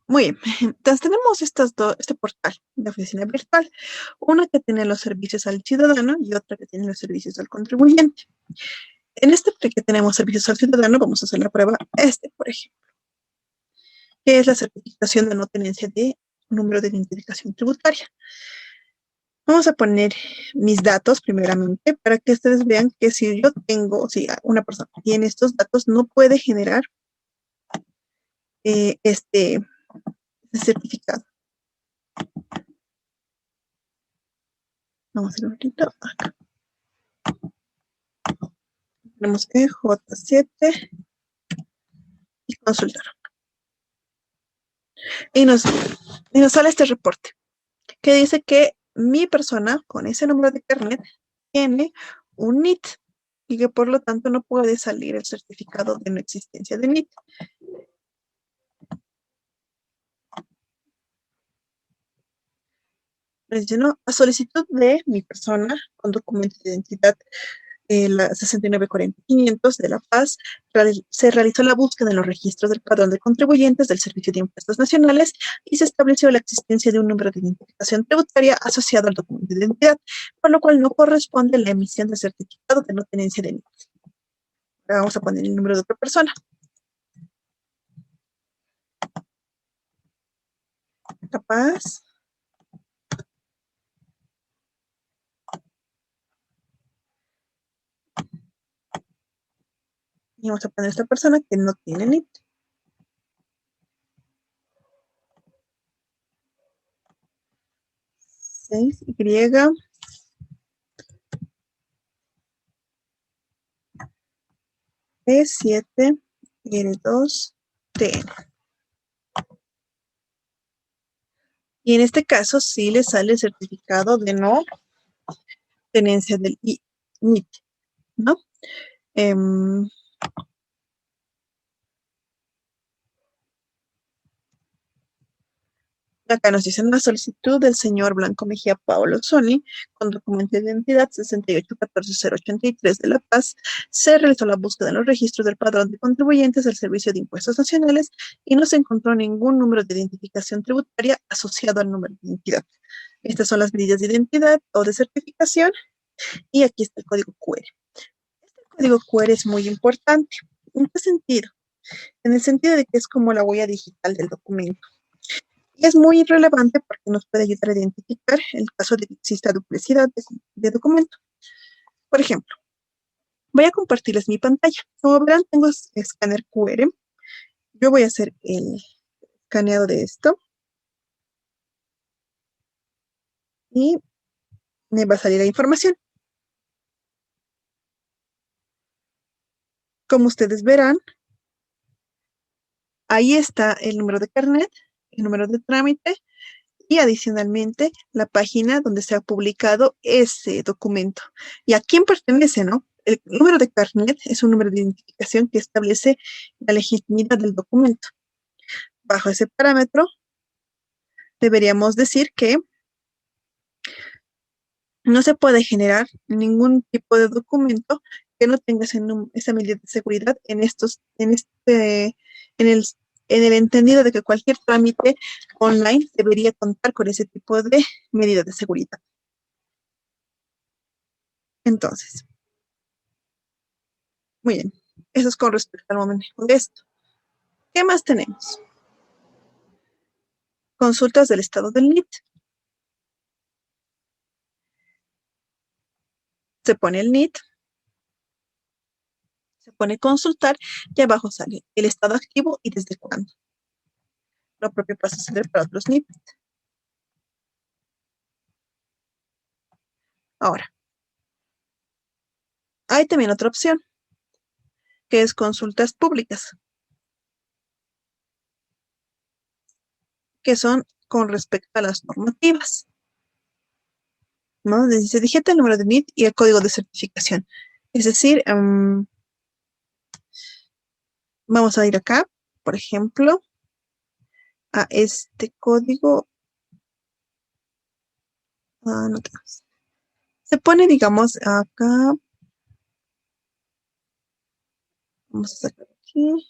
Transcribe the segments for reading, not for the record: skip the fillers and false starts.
Muy bien. Entonces tenemos este portal de oficina virtual. Una que tiene los servicios al ciudadano y otra que tiene los servicios al contribuyente. En este que tenemos servicios al ciudadano, vamos a hacer la prueba por ejemplo, que es la certificación de no tenencia de número de identificación tributaria. Vamos a poner mis datos primeramente para que ustedes vean que si yo tengo, si una persona tiene estos datos, no puede generar este certificado. Vamos a hacer un poquito acá. Tenemos que J7 y consultar. Y nos sale este reporte que dice que mi persona con ese número de carnet tiene un NIT y que por lo tanto no puede salir el certificado de no existencia de NIT. Menciono a solicitud de mi persona con documento de identidad la 6940-500 de La Paz, se realizó la búsqueda en los registros del padrón de contribuyentes del Servicio de Impuestos Nacionales y se estableció la existencia de un número de identificación tributaria asociado al documento de identidad, por lo cual no corresponde la emisión de certificado de no tenencia de NIT. Ahora vamos a poner el número de otra persona. La Paz. Y vamos a poner esta persona que no tiene NIT. Y E7R2TN. Y en este caso sí le sale el certificado de no tenencia del NIT, ¿no? Acá nos dicen la solicitud del señor Blanco Mejía Paolo Sony, con documento de identidad 6814083 de La Paz. Se realizó la búsqueda en los registros del padrón de contribuyentes del Servicio de Impuestos Nacionales y no se encontró ningún número de identificación tributaria asociado al número de identidad. Estas son las medidas de identidad o de certificación y aquí está el código QR. Este código QR es muy importante. ¿En qué sentido? En el sentido de que es como la huella digital del documento. Y es muy relevante porque nos puede ayudar a identificar el caso de que exista duplicidad de documento. Por ejemplo, voy a compartirles mi pantalla. Como verán, tengo escáner QR. Yo voy a hacer el escaneado de esto. Y me va a salir la información. Como ustedes verán, ahí está el número de carnet, el número de trámite y adicionalmente la página donde se ha publicado ese documento. ¿Y a quién pertenece, no? El número de carnet es un número de identificación que establece la legitimidad del documento. Bajo ese parámetro, deberíamos decir que no se puede generar ningún tipo de documento que no tenga esa medida de seguridad en el, en el entendido de que cualquier trámite online debería contar con ese tipo de medida de seguridad. Entonces, muy bien, eso es con respecto al manejo de esto. ¿Qué más tenemos? Consultas del estado del NIT. Se pone el NIT, se pone consultar y abajo sale el estado activo y desde cuándo. Lo propio pasa a suceder para otros NIT. Ahora, hay también otra opción, que es consultas públicas, que son con respecto a las normativas, ¿no? Se digita el número de NIT y el código de certificación. Es decir, vamos a ir acá, por ejemplo, a este código. No tenemos. Se pone, digamos, acá. Vamos a sacar aquí.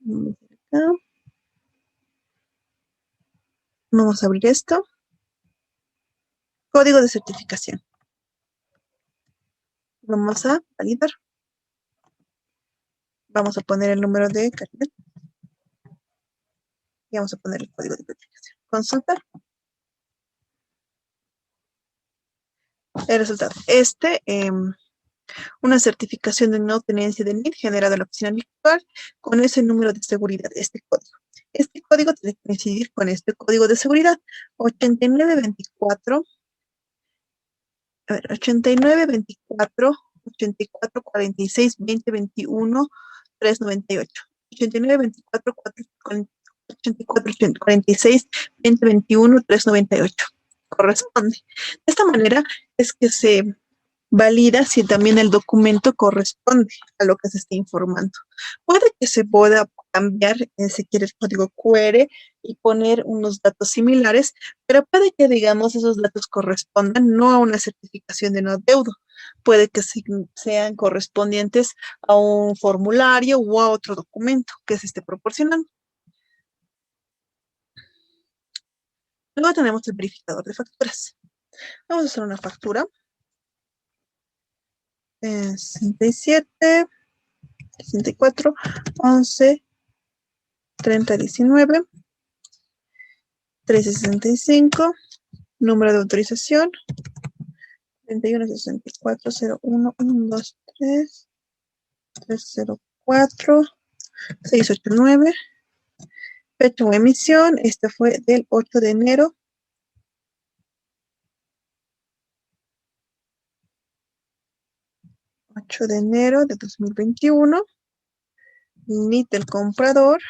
Vamos acá. Vamos a abrir esto. Código de certificación. Vamos a validar. Vamos a poner el número de carnet. Y vamos a poner el código de certificación. Consultar. El resultado. Una certificación de no tenencia de NIT generada en la oficina virtual con ese número de seguridad, este código. Este código tiene que coincidir con este código de seguridad. 8924, a ver, 8924, 8446, 2021, 398. 8924, 8446, 2021, 398. Corresponde. De esta manera es que se valida si también el documento corresponde a lo que se está informando. Puede que se pueda cambiar, si quiere, el código QR y poner unos datos similares, pero puede que, digamos, esos datos correspondan no a una certificación de no adeudo, puede que sean correspondientes a un formulario o a otro documento que se esté proporcionando. Luego tenemos el verificador de facturas. Vamos a hacer una factura. 67, 64, 11, 30, 19, 1365, número de autorización, 31, 64, 01, 1, 2, 3, 304, 689, fecha de emisión, este fue del 8 de enero. 8 de enero de 2021, NIT del comprador,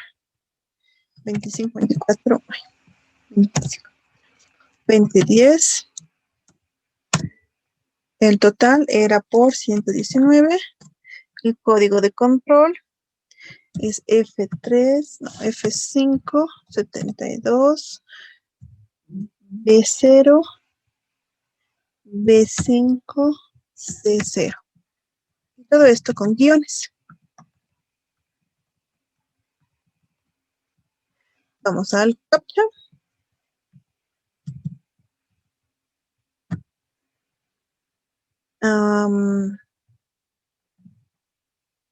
25, 24, 25, 2010. El total era por 119. El código de control es F3, no, F5, 72, B0, B5, C0. Y todo esto con guiones. Vamos al CAPTCHA.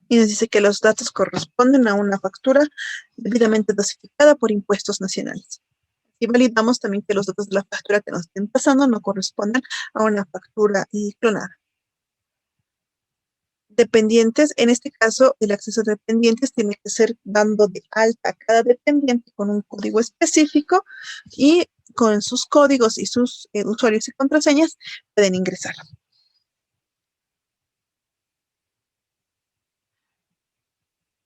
Y nos dice que los datos corresponden a una factura debidamente dosificada por impuestos nacionales. Y validamos también que los datos de la factura que nos estén pasando no correspondan a una factura clonada. Dependientes, en este caso, el acceso de dependientes tiene que ser dando de alta a cada dependiente con un código específico y con sus códigos y sus usuarios y contraseñas pueden ingresar.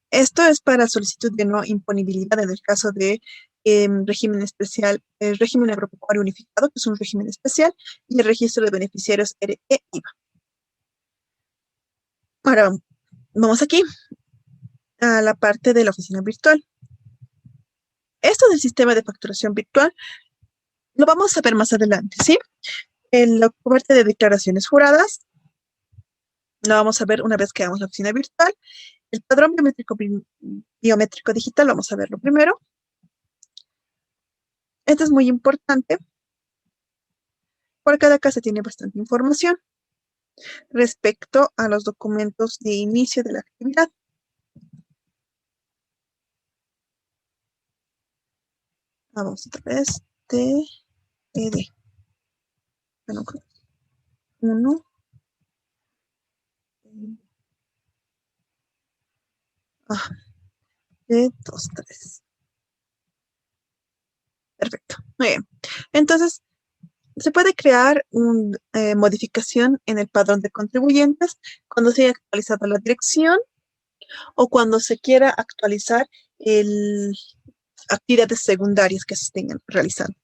Esto es para solicitud de no imponibilidad en el caso de régimen especial, el régimen agropecuario unificado, que es un régimen especial, y el registro de beneficiarios RE-IVA. Ahora, vamos aquí a la parte de la oficina virtual. Esto del sistema de facturación virtual lo vamos a ver más adelante, ¿sí? En la parte de declaraciones juradas, lo vamos a ver una vez que hagamos la oficina virtual. El padrón biométrico digital, vamos a verlo primero. Esto es muy importante porque cada casa tiene bastante información respecto a los documentos de inicio de la actividad. Vamos otra vez, TED. Bueno, 1. De 2, 3. Perfecto. Muy bien. Entonces, se puede crear una modificación en el padrón de contribuyentes cuando se haya actualizado la dirección o cuando se quiera actualizar actividades secundarias que se estén realizando.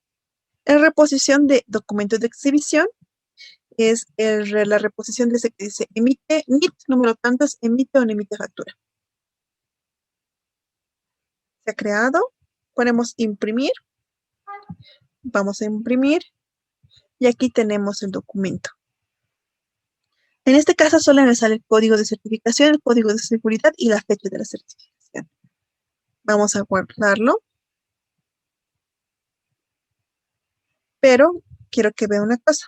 En reposición de documentos de exhibición es la reposición de ese que dice emite NIT, número tantos, emite o no emite factura. Se ha creado, ponemos imprimir, vamos a imprimir y aquí tenemos el documento. En este caso solo me sale el código de certificación, el código de seguridad y la fecha de la certificación. Vamos a guardarlo, pero quiero que vea una cosa.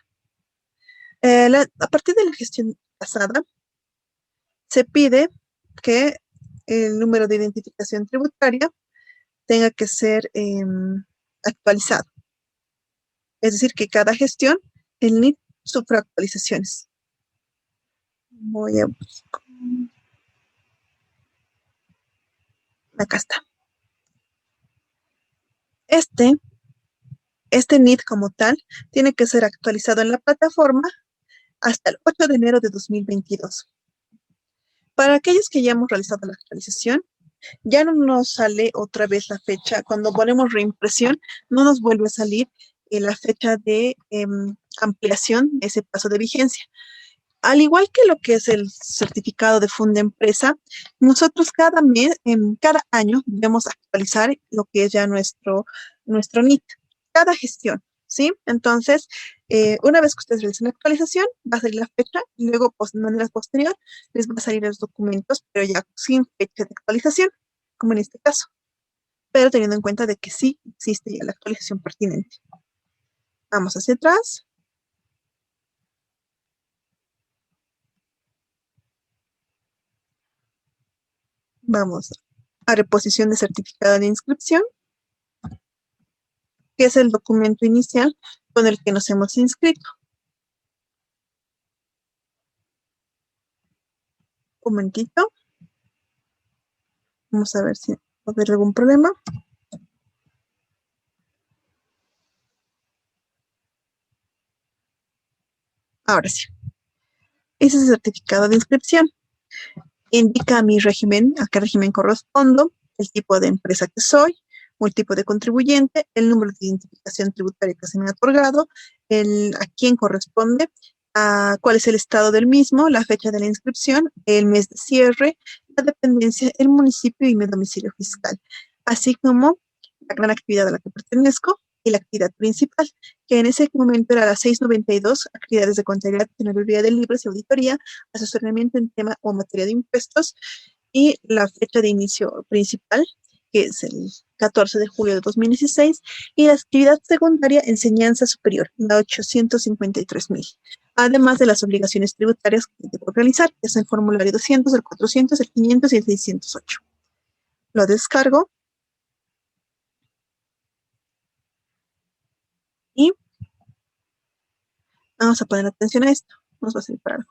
A partir de la gestión pasada, se pide que el número de identificación tributaria tenga que ser actualizado. Es decir, que cada gestión, el NIT sufra actualizaciones. Voy a buscar. Acá está. Este NIT como tal tiene que ser actualizado en la plataforma hasta el 8 de enero de 2022. Para aquellos que ya hemos realizado la actualización, ya no nos sale otra vez la fecha. Cuando ponemos reimpresión, no nos vuelve a salir la fecha de ampliación de ese plazo de vigencia. Al igual que lo que es el certificado de funda empresa, nosotros cada mes, cada año debemos actualizar lo que es ya nuestro NIT, cada gestión, ¿sí? Entonces, una vez que ustedes realicen la actualización, va a salir la fecha y luego, pues, de manera posterior, les va a salir los documentos, pero ya sin fecha de actualización, como en este caso, pero teniendo en cuenta de que sí existe ya la actualización pertinente. Vamos hacia atrás. Vamos a reposición de certificado de inscripción, que es el documento inicial con el que nos hemos inscrito. Un momentito. Vamos a ver si va a haber algún problema. Ahora sí. Ese es el certificado de inscripción. Indica mi régimen, a qué régimen correspondo, el tipo de empresa que soy, o el tipo de contribuyente, el número de identificación tributaria que se me ha otorgado, a quién corresponde, a cuál es el estado del mismo, la fecha de la inscripción, el mes de cierre, la dependencia, el municipio y mi domicilio fiscal, así como la gran actividad a la que pertenezco y la actividad principal, que en ese momento era las 692, actividades de contabilidad, tesorería de libros y auditoría, asesoramiento en tema o materia de impuestos, y la fecha de inicio principal, que es el 14 de julio de 2016, y la actividad secundaria, enseñanza superior, la 853,000. Además de las obligaciones tributarias que debo realizar, que es el formulario 200, el 400, el 500 y el 608. Lo descargo y vamos a poner atención a esto. Nos va a servir para algo.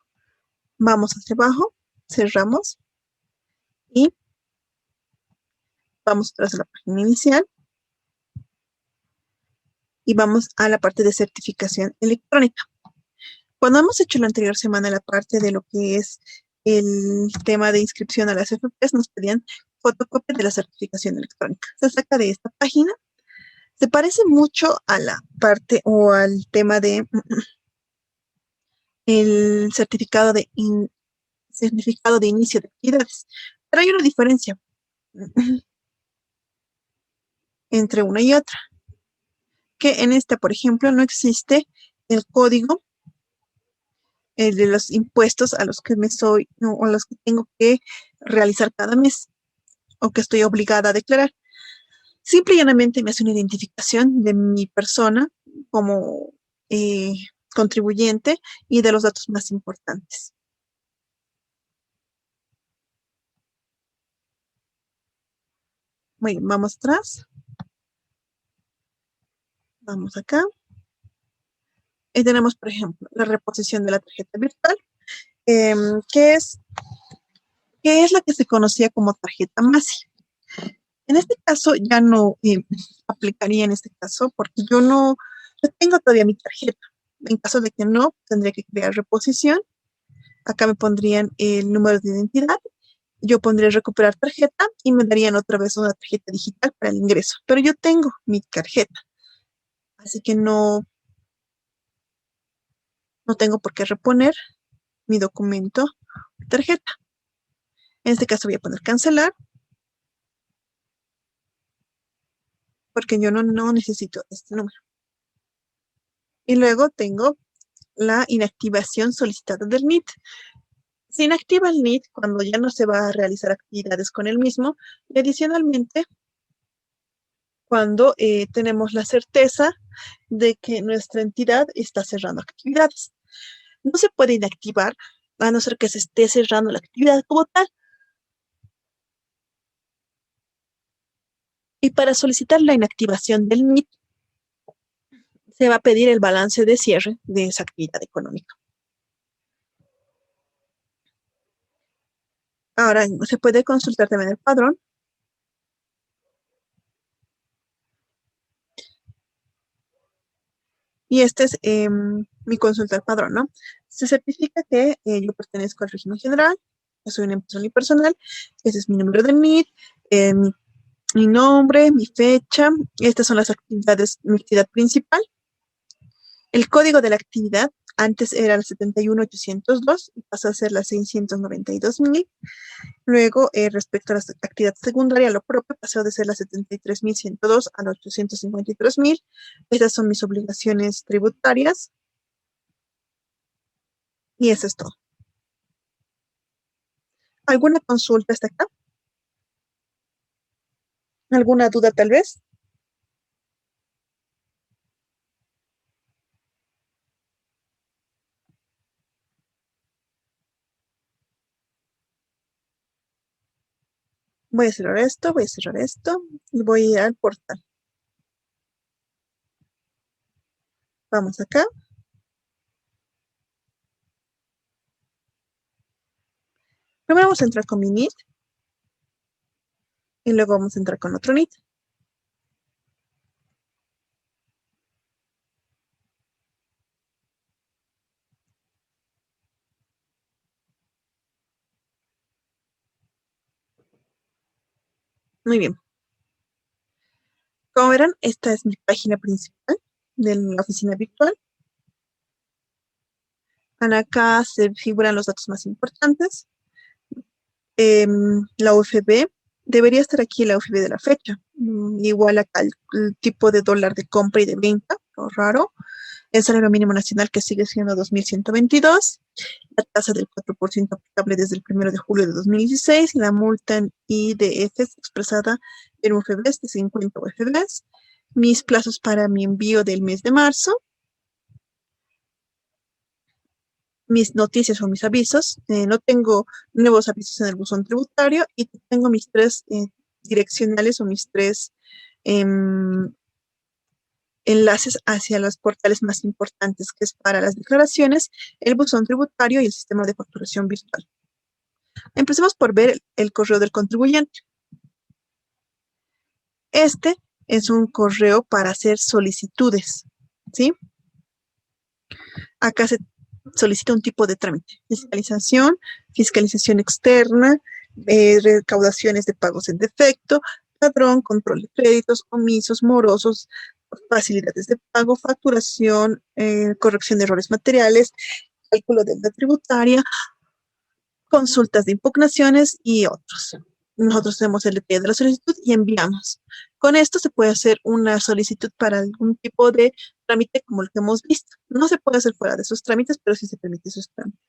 Vamos hacia abajo, cerramos y vamos atrás a la página inicial y vamos a la parte de certificación electrónica. Cuando hemos hecho la anterior semana la parte de lo que es el tema de inscripción a las FPs, nos pedían fotocopia de la certificación electrónica. Se saca de esta página. Se parece mucho a la parte o al tema de el certificado de inicio de actividades. Pero hay una diferencia entre una y otra, que en esta, por ejemplo, no existe el código de los impuestos a los que o a los que tengo que realizar cada mes o que estoy obligada a declarar. Simple y llanamente me hace una identificación de mi persona como eh, contribuyente y de los datos más importantes. Muy bien, vamos atrás. Vamos acá. Y tenemos, por ejemplo, la reposición de la tarjeta virtual, eh, que, es, que es la que se conocía como tarjeta MASI. En este caso ya no aplicaría en este caso porque yo tengo todavía mi tarjeta. En caso de que no, tendría que crear reposición. Acá me pondrían el número de identidad. Yo pondría recuperar tarjeta y me darían otra vez una tarjeta digital para el ingreso. Pero yo tengo mi tarjeta, así que no tengo por qué reponer mi documento de tarjeta. En este caso voy a poner cancelar porque yo no necesito este número. Y luego tengo la inactivación solicitada del NIT. Se inactiva el NID cuando ya no se va a realizar actividades con el mismo y adicionalmente cuando tenemos la certeza de que nuestra entidad está cerrando actividades. No se puede inactivar a no ser que se esté cerrando la actividad como tal. Y para solicitar la inactivación del NID, se va a pedir el balance de cierre de esa actividad económica. Ahora, se puede consultar también el padrón. Y este es mi consulta al padrón, ¿no? Se certifica que yo pertenezco al régimen general, que soy una empresa unipersonal, ese es mi número de NID, mi nombre, mi fecha, estas son las actividades, mi actividad principal. El código de la actividad antes era el 71802 y pasó a ser la 692.000. Luego, respecto a la actividad secundaria, lo propio pasó de ser la 73.102 a la 853.000. Estas son mis obligaciones tributarias. Y eso es todo. ¿Alguna consulta hasta acá? ¿Alguna duda tal vez? Voy a cerrar esto y voy a ir al portal. Vamos acá. Primero vamos a entrar con mi NID y luego vamos a entrar con otro NID. Muy bien. Como verán, esta es mi página principal de la oficina virtual. Acá se figuran los datos más importantes. La UFB, debería estar aquí la UFB de la fecha. Igual acá el tipo de dólar de compra y de venta, lo raro. El salario mínimo nacional que sigue siendo 2.122. La tasa del 4% aplicable desde el 1 de julio de 2016. La multa en IDFs expresada en UFBs de 50 UFBs. Mis plazos para mi envío del mes de marzo. Mis noticias o mis avisos. No tengo nuevos avisos en el buzón tributario y tengo mis tres direccionales o mis tres enlaces hacia los portales más importantes, que es para las declaraciones, el buzón tributario y el sistema de facturación virtual. Empecemos por ver el correo del contribuyente. Este es un correo para hacer solicitudes, ¿sí? Acá se solicita un tipo de trámite: fiscalización externa, recaudaciones de pagos en defecto, padrón, control de créditos, omisos, morosos, facilidades de pago, facturación, corrección de errores materiales, cálculo de deuda tributaria, consultas de impugnaciones y otros. Nosotros tenemos el detalle de la solicitud y enviamos. Con esto se puede hacer una solicitud para algún tipo de trámite como el que hemos visto. No se puede hacer fuera de esos trámites, pero sí se permite esos trámites.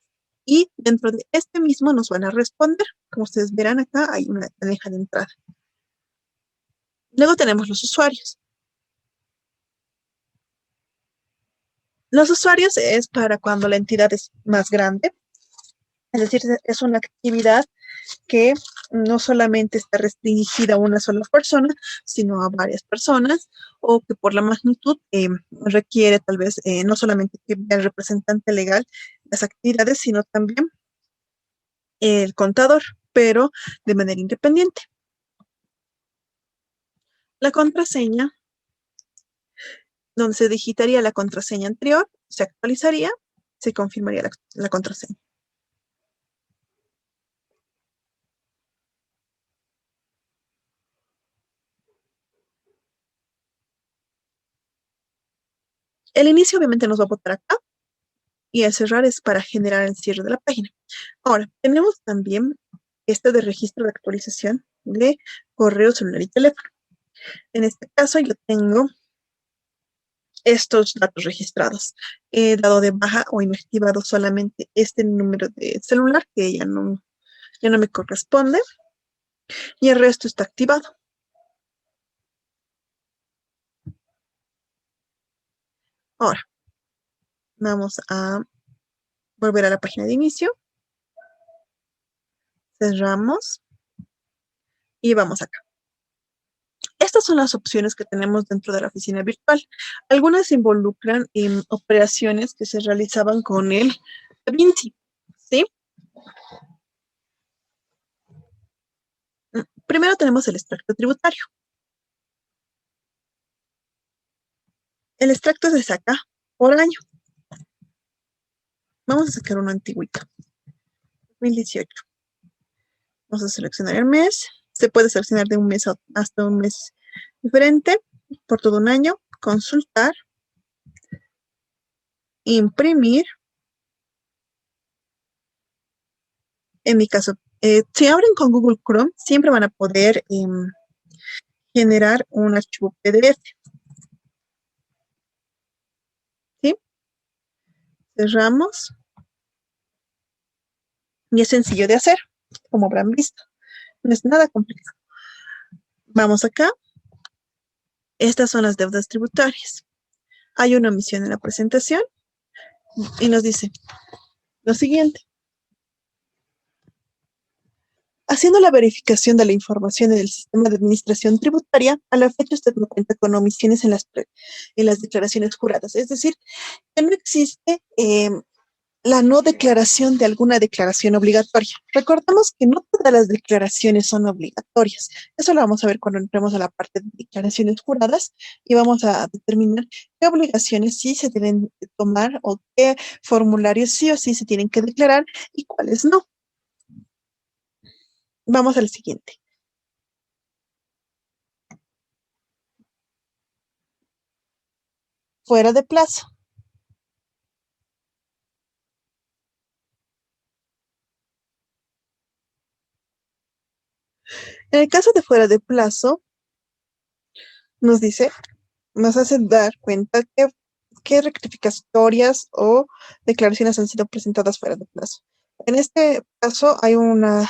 Y dentro de este mismo nos van a responder. Como ustedes verán acá, hay una bandeja de entrada. Luego tenemos los usuarios. Los usuarios es para cuando la entidad es más grande, es decir, es una actividad que no solamente está restringida a una sola persona, sino a varias personas, o que por la magnitud requiere tal vez no solamente que vea el representante legal las actividades, sino también el contador, pero de manera independiente. La contraseña, donde se digitaría la contraseña anterior, se actualizaría, se confirmaría la contraseña. El inicio obviamente nos va a botar acá y el cerrar es para generar el cierre de la página. Ahora, tenemos también este de registro de actualización de correo, celular y teléfono. En este caso yo tengo estos datos registrados. He dado de baja o inactivado solamente este número de celular que ya no me corresponde y el resto está activado. Ahora, vamos a volver a la página de inicio, cerramos y vamos acá. Estas son las opciones que tenemos dentro de la oficina virtual. Algunas involucran operaciones que se realizaban con el DaVinci, ¿sí? Primero tenemos el extracto tributario. El extracto se saca por año. Vamos a sacar uno antiguito, 2018. Vamos a seleccionar el mes. Se puede seleccionar de un mes hasta un mes diferente, por todo un año. Consultar, imprimir. En mi caso, si abren con Google Chrome, siempre van a poder generar un archivo PDF. ¿Sí? Cerramos. Y es sencillo de hacer, como habrán visto. No es nada complicado. Vamos acá. Estas son las deudas tributarias. Hay una omisión en la presentación y nos dice lo siguiente. Haciendo la verificación de la información en el sistema de administración tributaria, a la fecha usted no cuenta con omisiones en las declaraciones juradas. Es decir, que no existe la no declaración de alguna declaración obligatoria. Recordemos que no todas las declaraciones son obligatorias. Eso lo vamos a ver cuando entremos a la parte de declaraciones juradas y vamos a determinar qué obligaciones sí se deben tomar o qué formularios sí o sí se tienen que declarar y cuáles no. Vamos al siguiente. Fuera de plazo. En el caso de fuera de plazo, nos dice, nos hace dar cuenta que qué rectificatorias o declaraciones han sido presentadas fuera de plazo. En este caso hay una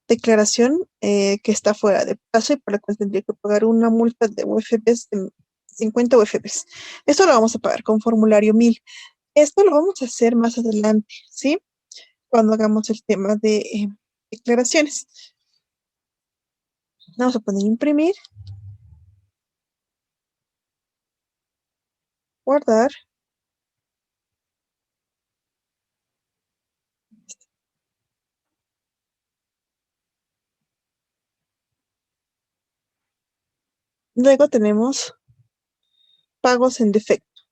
declaración que está fuera de plazo y por la cual tendría que pagar una multa de UFBs de 50 UFBs. Esto lo vamos a pagar con formulario 1000. Esto lo vamos a hacer más adelante, ¿sí? Cuando hagamos el tema de declaraciones. Vamos a poner imprimir, guardar. Luego tenemos pagos en defecto.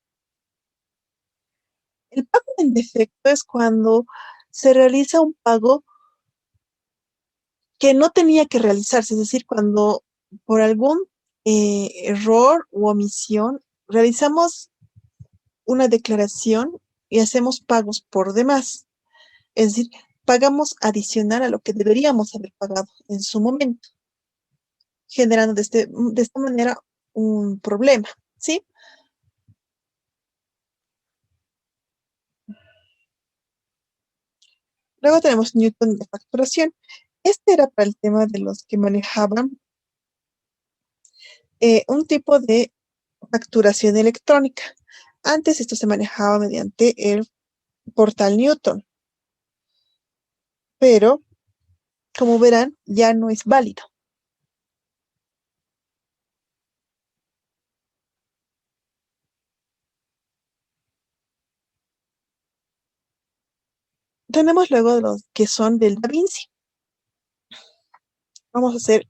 El pago en defecto es cuando se realiza un pago que no tenía que realizarse, es decir, cuando por algún error u omisión realizamos una declaración y hacemos pagos por demás, es decir, pagamos adicional a lo que deberíamos haber pagado en su momento, generando de esta manera un problema, ¿sí? Luego tenemos Newton de facturación. Este era para el tema de los que manejaban un tipo de facturación electrónica. Antes esto se manejaba mediante el portal Newton, pero como verán ya no es válido. Tenemos luego los que son del DaVinci. Vamos a hacer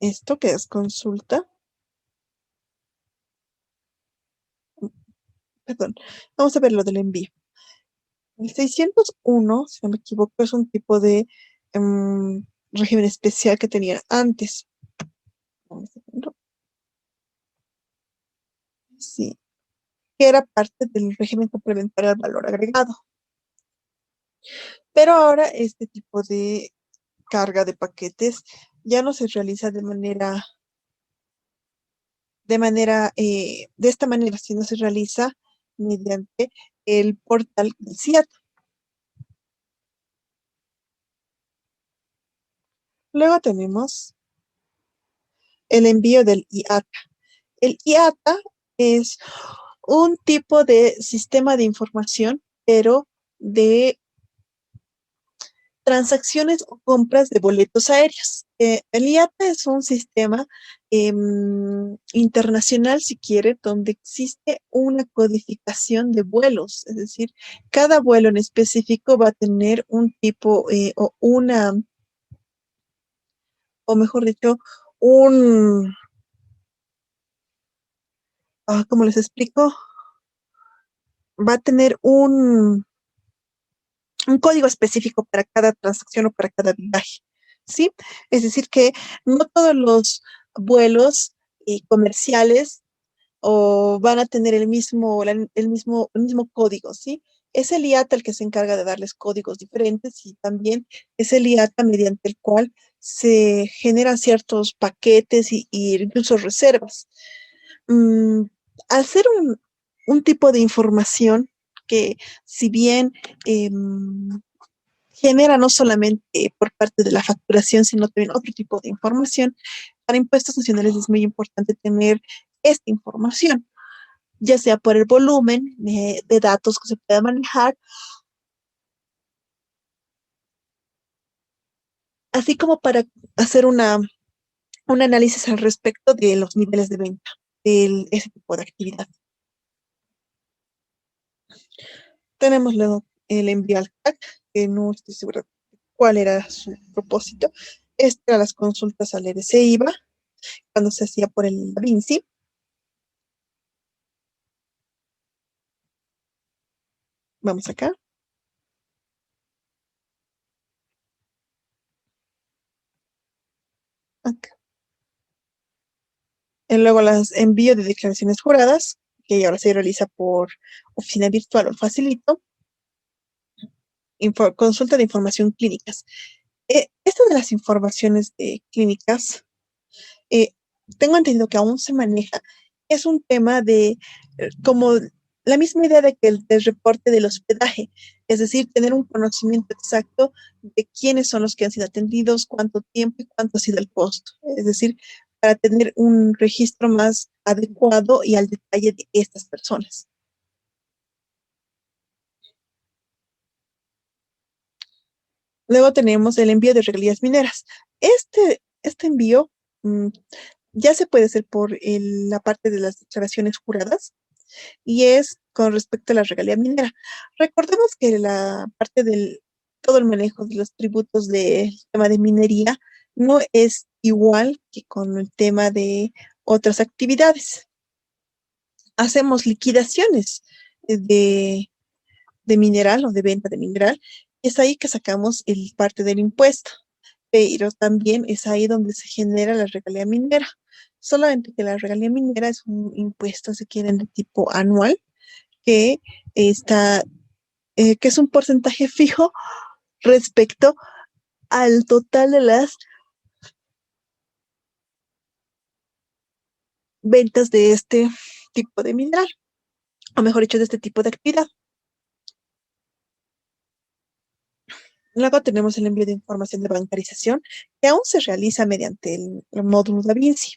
esto que es consulta. Perdón, vamos a ver lo del envío. El 601, si no me equivoco, es un tipo de régimen especial que tenía antes. Vamos a verlo. Sí, que era parte del régimen complementario al valor agregado. Pero ahora este tipo de carga de paquetes ya no se realiza de manera de esta manera, si no se realiza mediante el portal del CIAT. Luego tenemos el envío del IATA. El IATA es un tipo de sistema de información, pero de transacciones o compras de boletos aéreos. El IATA es un sistema internacional, si quiere, donde existe una codificación de vuelos, es decir, cada vuelo en específico va a tener un tipo o mejor dicho, un, ¿cómo les explico? Va a tener un código específico para cada transacción o para cada viaje, ¿sí? Es decir, que no todos los vuelos comerciales o van a tener el mismo código, ¿sí? Es el IATA el que se encarga de darles códigos diferentes y también es el IATA mediante el cual se generan ciertos paquetes y incluso reservas. Mm, Al ser un tipo de información que si bien genera no solamente por parte de la facturación, sino también otro tipo de información. Para impuestos nacionales es muy importante tener esta información, ya sea por el volumen de datos que se pueda manejar, así como para hacer un análisis al respecto de los niveles de venta de ese tipo de actividad. Tenemos luego el envío al CAC, que no estoy segura cuál era su propósito. Estas eran las consultas al EDC IVA, cuando se hacía por el VINCI. Vamos acá. Acá. Y luego las envío de declaraciones juradas, que ahora se realiza por oficina virtual o facilito. Consulta de información clínicas. Esta de las informaciones de clínicas, eh, tengo entendido que aún se maneja. Es un tema de como la misma idea de que el reporte del hospedaje, es decir, tener un conocimiento exacto de quiénes son los que han sido atendidos, cuánto tiempo y cuánto ha sido el costo. Es decir, para tener un registro más adecuado y al detalle de estas personas. Luego tenemos el envío de regalías mineras. Este envío mm, ya se puede hacer por la parte de las declaraciones juradas y es con respecto a la regalía minera. Recordemos que la parte del todo el manejo de los tributos del tema de minería no es igual que con el tema de otras actividades. Hacemos liquidaciones de mineral o de venta de mineral, es ahí que sacamos el parte del impuesto, pero también es ahí donde se genera la regalía minera. Solamente que la regalía minera es un impuesto, si quieren, de tipo anual, que está, que es un porcentaje fijo respecto al total de las ventas de este tipo de mineral, o mejor dicho, de este tipo de actividad. Luego tenemos el envío de información de bancarización, que aún se realiza mediante el módulo Da Vinci.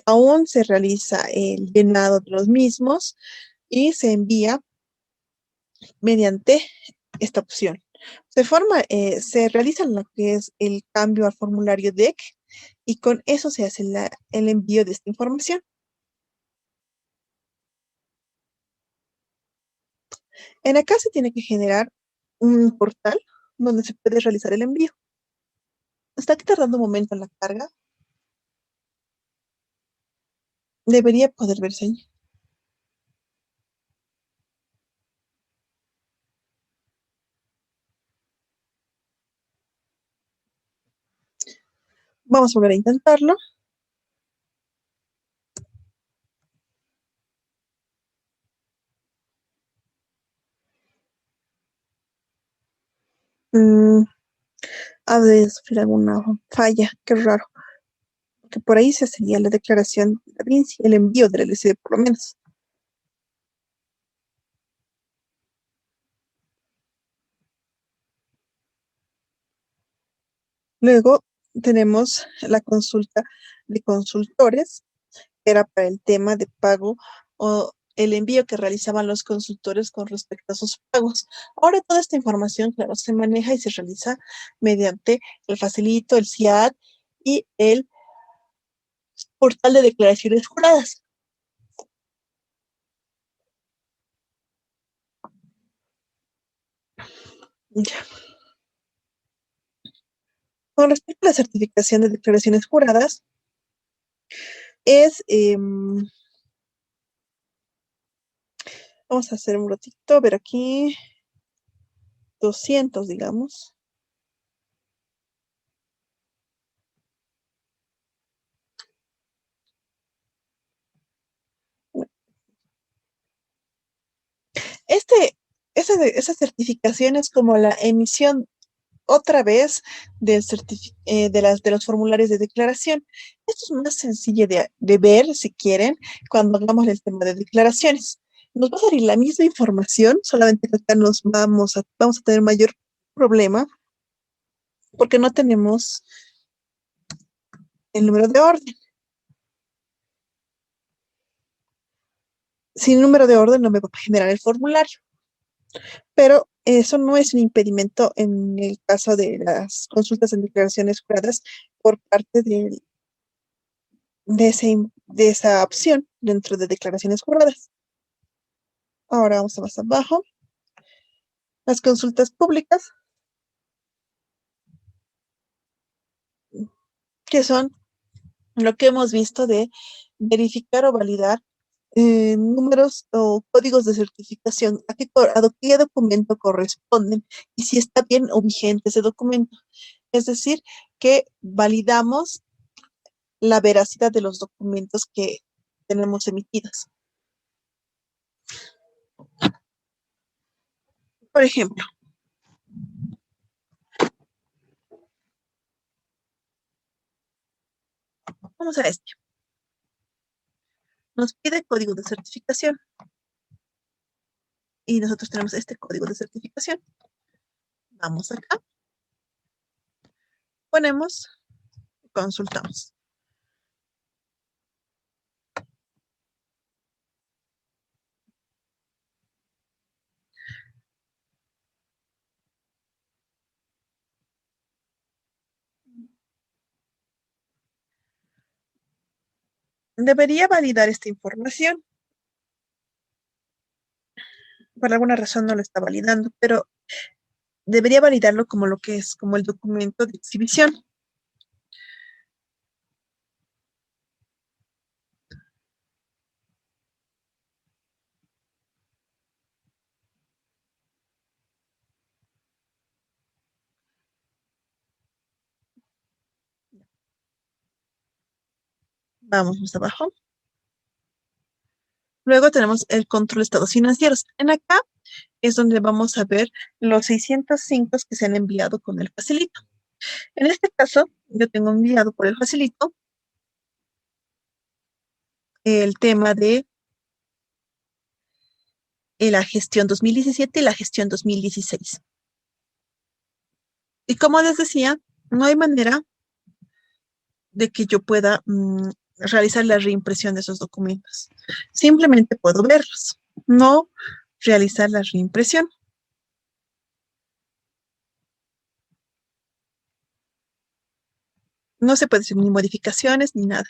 Aún se realiza el llenado de los mismos y se envía mediante esta opción. Se realiza lo que es el cambio al formulario DEC y con eso se hace el envío de esta información. En acá se tiene que generar un portal donde se puede realizar el envío. Está aquí tardando un momento en la carga. Debería poder verse ahí. Vamos a volver a intentarlo. Mm, Ha de sufrir alguna falla. Qué raro. que por ahí se hacía la declaración de la provincia, el envío del LCD por lo menos. Luego tenemos la consulta de consultores, que era para el tema de pago o el envío que realizaban los consultores con respecto a sus pagos. Ahora toda esta información, claro, se maneja y se realiza mediante el facilito, el CIAD y el portal de declaraciones juradas. Ya. Con respecto a la certificación de declaraciones juradas, es, vamos a hacer un ratito, a ver aquí, 200, digamos. Este, esa certificación es como la emisión otra vez de los formularios de declaración. Esto es más sencillo de ver, si quieren, cuando hagamos el tema de declaraciones. Nos va a salir la misma información, solamente que acá vamos a tener mayor problema porque no tenemos el número de orden. Sin número de orden no me va a generar el formulario, pero eso no es un impedimento en el caso de las consultas en declaraciones juradas por parte de esa opción dentro de declaraciones juradas. Ahora vamos a más abajo. Las consultas públicas, que son lo que hemos visto de verificar o validar números o códigos de certificación, a qué documento corresponden y si está bien o vigente ese documento. Es decir, que validamos la veracidad de los documentos que tenemos emitidos. Por ejemplo, vamos a este. Nos pide código de certificación y nosotros tenemos este código de certificación. Vamos acá, ponemos, consultamos. Debería validar esta información. Por alguna razón no lo está validando, pero debería validarlo como lo que es, como el documento de exhibición. Vamos más abajo. Luego tenemos el control de estados financieros. En acá es donde vamos a ver los 605 que se han enviado con el facilito. En este caso, yo tengo enviado por el facilito el tema de la gestión 2017 y la gestión 2016. Y como les decía, no hay manera de que yo pueda realizar la reimpresión de esos documentos. Simplemente puedo verlos, no realizar la reimpresión. No se puede hacer ni modificaciones ni nada,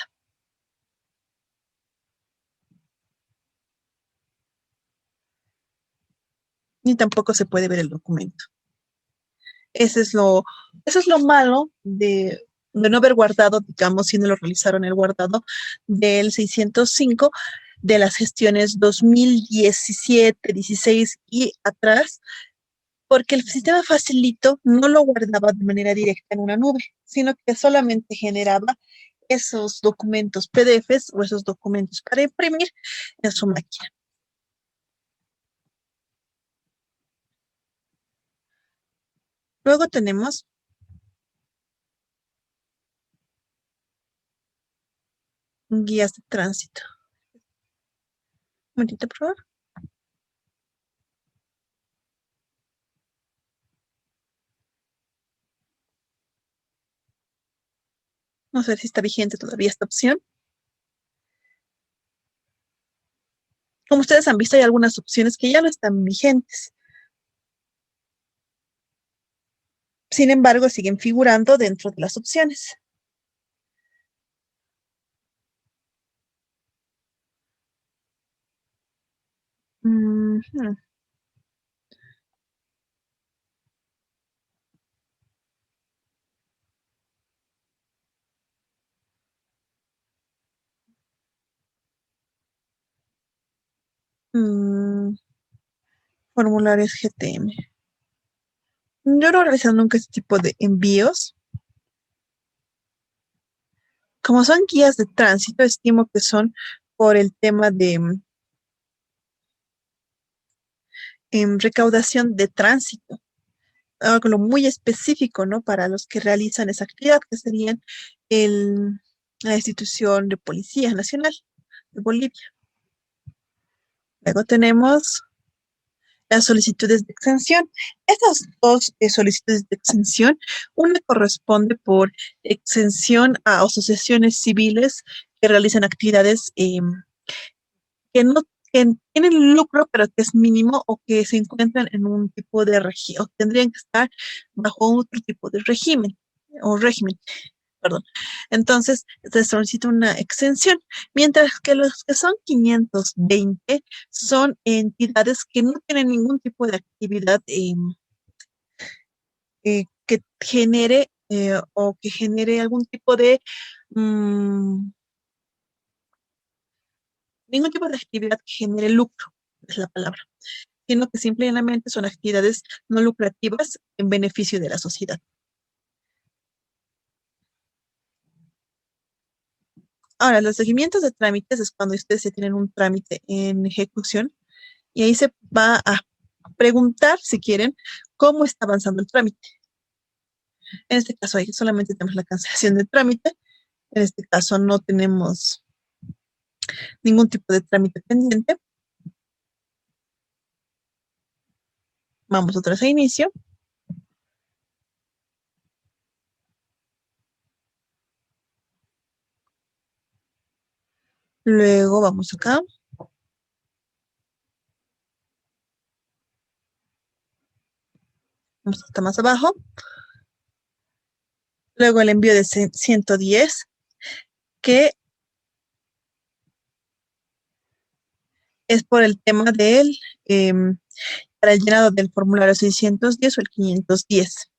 ni tampoco se puede ver el documento. Ese es lo, eso es lo malo de no haber guardado, digamos, si no lo realizaron el guardado del 605 de las gestiones 2017, 16 y atrás, porque el sistema facilito no lo guardaba de manera directa en una nube, sino que solamente generaba esos documentos PDFs o esos documentos para imprimir en su máquina. Luego tenemos guías de tránsito. Un momentito, por favor. No sé si está vigente todavía esta opción. Como ustedes han visto, hay algunas opciones que ya no están vigentes. Sin embargo, siguen figurando dentro de las opciones. Ujú. Mm, Formularios GTM. Yo no he realizado nunca este tipo de envíos. Como son guías de tránsito, estimo que son por el tema de recaudación de tránsito, algo muy específico, ¿no? Para los que realizan esa actividad, que serían el, la institución de Policía Nacional de Bolivia. Luego tenemos las solicitudes de exención. Estas dos solicitudes de exención, una corresponde por exención a asociaciones civiles que realizan actividades que no que tienen lucro, pero que es mínimo o que se encuentran en un tipo de régimen, o tendrían que estar bajo otro tipo de régimen, perdón. Entonces, se solicita una exención, mientras que los que son 520 son entidades que no tienen ningún tipo de actividad que genere o que genere algún tipo de mm, ningún tipo de actividad que genere lucro, es la palabra, sino que simplemente son actividades no lucrativas en beneficio de la sociedad. Ahora, los seguimientos de trámites es cuando ustedes ya tienen un trámite en ejecución y ahí se va a preguntar, si quieren, cómo está avanzando el trámite. En este caso, ahí solamente tenemos la cancelación del trámite. En este caso, no tenemos ningún tipo de trámite pendiente. Vamos otra vez a inicio. Luego vamos acá. Vamos hasta más abajo. Luego el envío de 110, que es por el tema para el llenado del formulario 610 o el 510,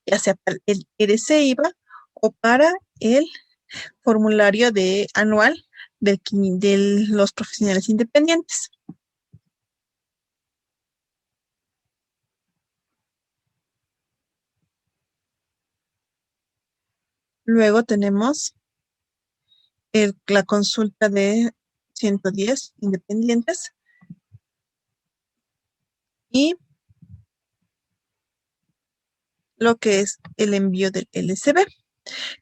ya sea para el EDC IVA o para el formulario anual de los profesionales independientes. Luego tenemos la consulta de 110 independientes y lo que es el envío del LCB,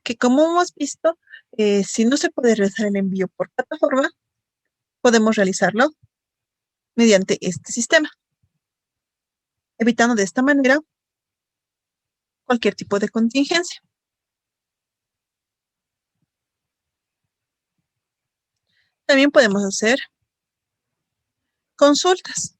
que como hemos visto, si no se puede realizar el envío por plataforma, podemos realizarlo mediante este sistema, evitando de esta manera cualquier tipo de contingencia. También podemos hacer consultas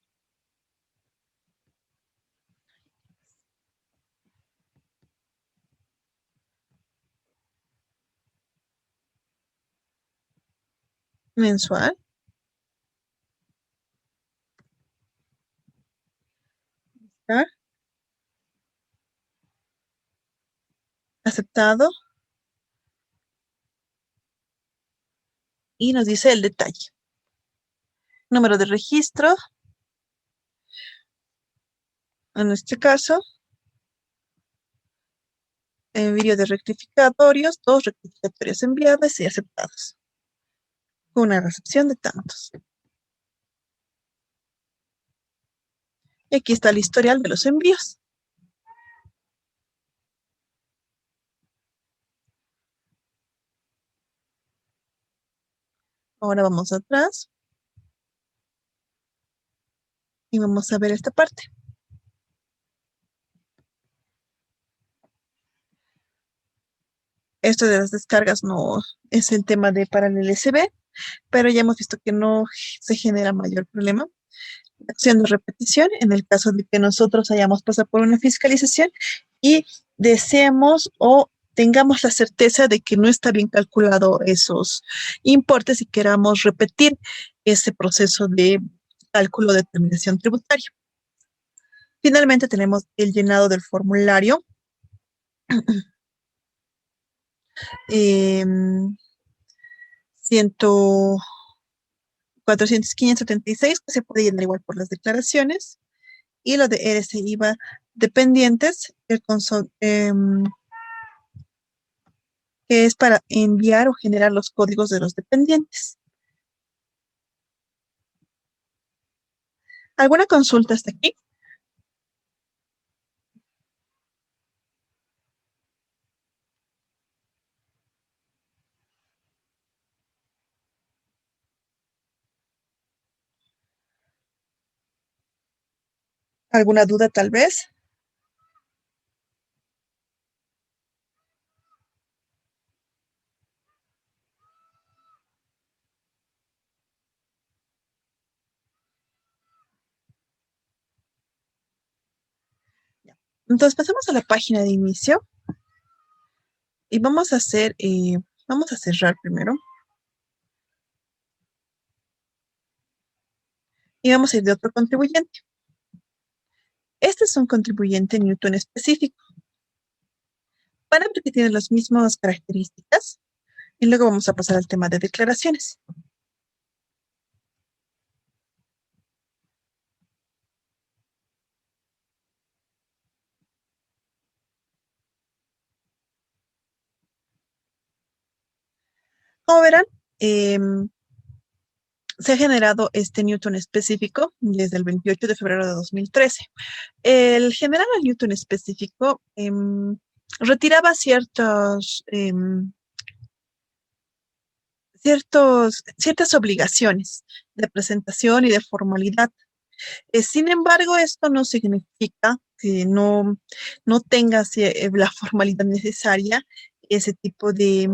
mensual, ¿tá? Aceptado, y nos dice el detalle. Número de registro, en este caso, envío de rectificatorios, 2 rectificatorios enviados y aceptados. Una recepción de tantos. Y aquí está el historial de los envíos. Ahora vamos atrás y vamos a ver esta parte. Esto de las descargas no es el tema de para el LSB, pero ya hemos visto que no se genera mayor problema. Acción de repetición, en el caso de que nosotros hayamos pasado por una fiscalización y deseemos o tengamos la certeza de que no está bien calculado esos importes y queramos repetir ese proceso de cálculo de determinación tributaria. Finalmente tenemos el llenado del formulario. Eh, 100, 400, 576, que se puede llenar igual por las declaraciones, y lo de ERS IVA dependientes, que es para enviar o generar los códigos de los dependientes. ¿Alguna consulta hasta aquí? ¿Alguna duda tal vez? Entonces pasamos a la página de inicio y vamos a cerrar primero y vamos a ir de otro contribuyente. Este es un contribuyente Newton específico. Van a ver que tiene las mismas características y luego vamos a pasar al tema de declaraciones. Como verán, se ha generado este Newton específico desde el 28 de febrero de 2013. El generar al Newton específico retiraba ciertas obligaciones de presentación y de formalidad. Sin embargo, esto no significa que no tenga la formalidad necesaria ese tipo de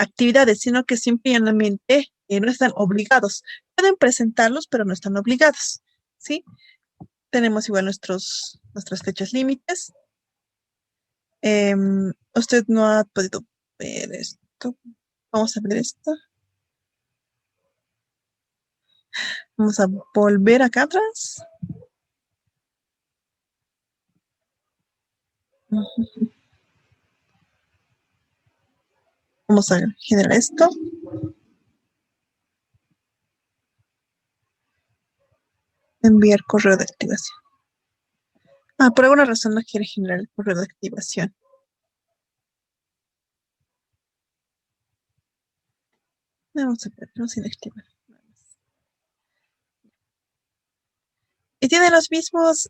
actividades, sino que simplemente no están obligados. Pueden presentarlos, pero no están obligados, ¿sí? Tenemos igual nuestras fechas límites. Usted no ha podido ver esto. Vamos a ver esto. Vamos a volver acá atrás. Vamos a generar esto. Enviar correo de activación. Por alguna razón no quiere generar el correo de activación. Vamos a ver, vamos a inactivar. Y tiene las mismas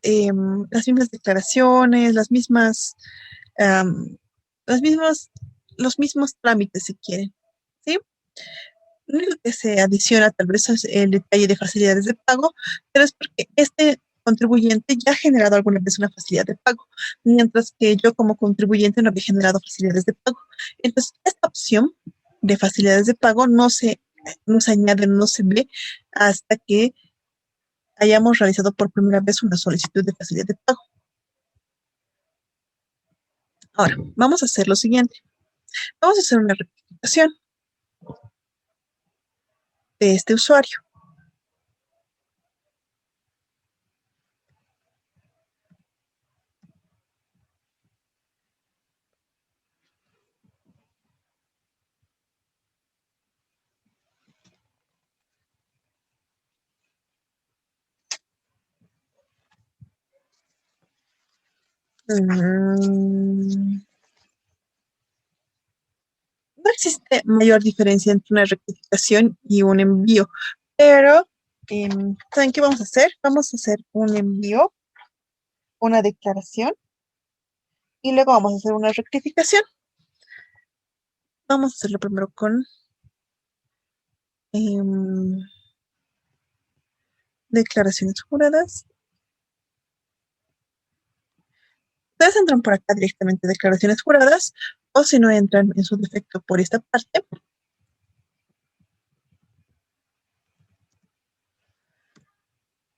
declaraciones, em, las mismas, los mismos trámites si quieren, ¿sí? Lo único que se adiciona tal vez es el detalle de facilidades de pago, pero es porque este contribuyente ya ha generado alguna vez una facilidad de pago, mientras que yo como contribuyente no había generado facilidades de pago. Entonces, esta opción de facilidades de pago no se añade, no se ve hasta que hayamos realizado por primera vez una solicitud de facilidad de pago. Ahora, vamos a hacer lo siguiente. Vamos a hacer una rectificación de este usuario. No existe mayor diferencia entre una rectificación y un envío, pero ¿saben qué vamos a hacer? Vamos a hacer un envío, una declaración y luego vamos a hacer una rectificación. Vamos a hacerlo primero con em, declaraciones juradas. Ustedes entran por acá directamente, declaraciones juradas, o si no entran en su defecto por esta parte,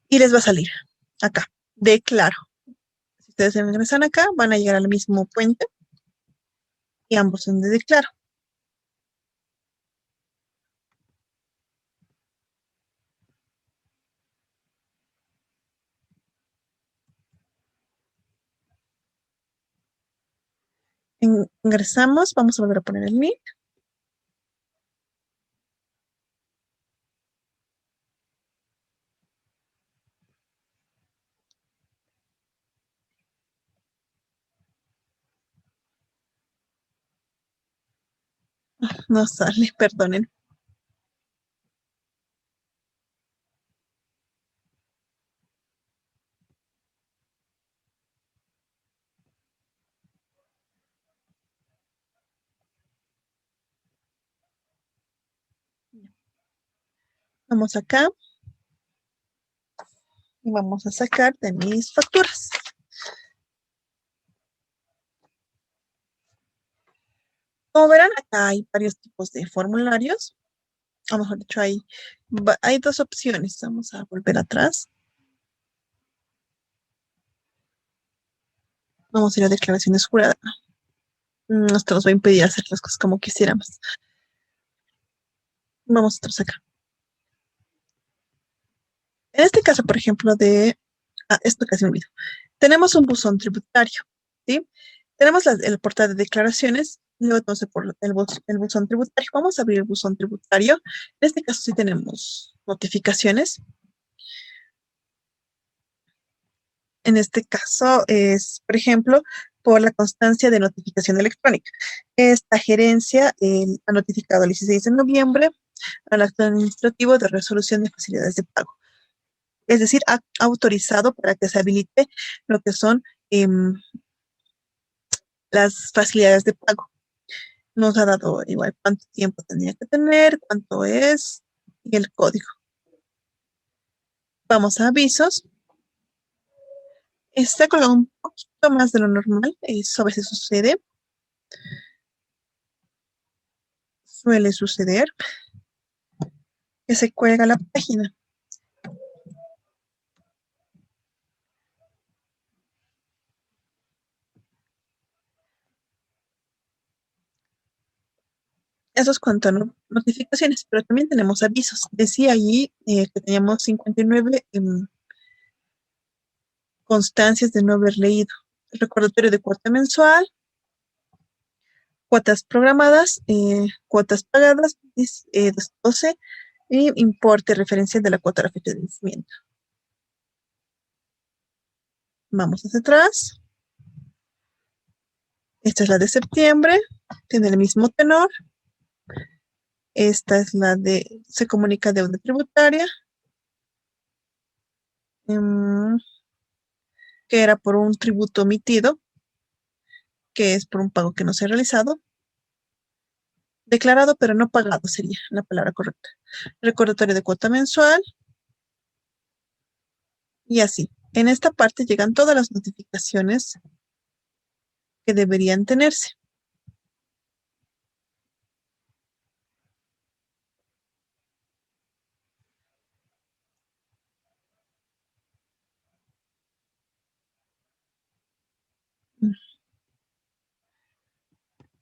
y les va a salir acá, declaro. Si ustedes ingresan acá, van a llegar al mismo puente y ambos son de declaro. Ingresamos, vamos a volver a poner el link. No sale, perdonen. Vamos acá y vamos a sacar de mis facturas. Como verán, acá hay varios tipos de formularios. O mejor dicho, hay dos opciones. Vamos a volver atrás. Vamos a ir a declaraciones juradas. Esto nos va a impedir hacer las cosas como quisiéramos. Vamos a acá. En este caso, por ejemplo, esto casi me olvido. Tenemos un buzón tributario, ¿sí? Tenemos el portal de declaraciones, luego entonces por el buzón tributario. Vamos a abrir el buzón tributario. En este caso sí tenemos notificaciones. En este caso es, por ejemplo, por la constancia de notificación electrónica. Esta gerencia ha notificado el 16 de noviembre al acto administrativo de resolución de facilidades de pago. Es decir, ha autorizado para que se habilite lo que son las facilidades de pago. Nos ha dado igual cuánto tiempo tenía que tener, cuánto es y el código. Vamos a avisos. Está colgado un poquito más de lo normal, eso a veces suele suceder, que se cuelga la página. Eso es cuanto a notificaciones, pero también tenemos avisos. Decía allí que teníamos 59 constancias de no haber leído. El recordatorio de cuota mensual, cuotas programadas, cuotas pagadas, 12, y importe referencial de la cuota a la fecha de vencimiento. Vamos hacia atrás. Esta es la de septiembre, tiene el mismo tenor. Esta es la de se comunica deuda tributaria, que era por un tributo omitido, que es por un pago que no se ha realizado. Declarado pero no pagado sería la palabra correcta. Recordatorio de cuota mensual y así. En esta parte llegan todas las notificaciones que deberían tenerse.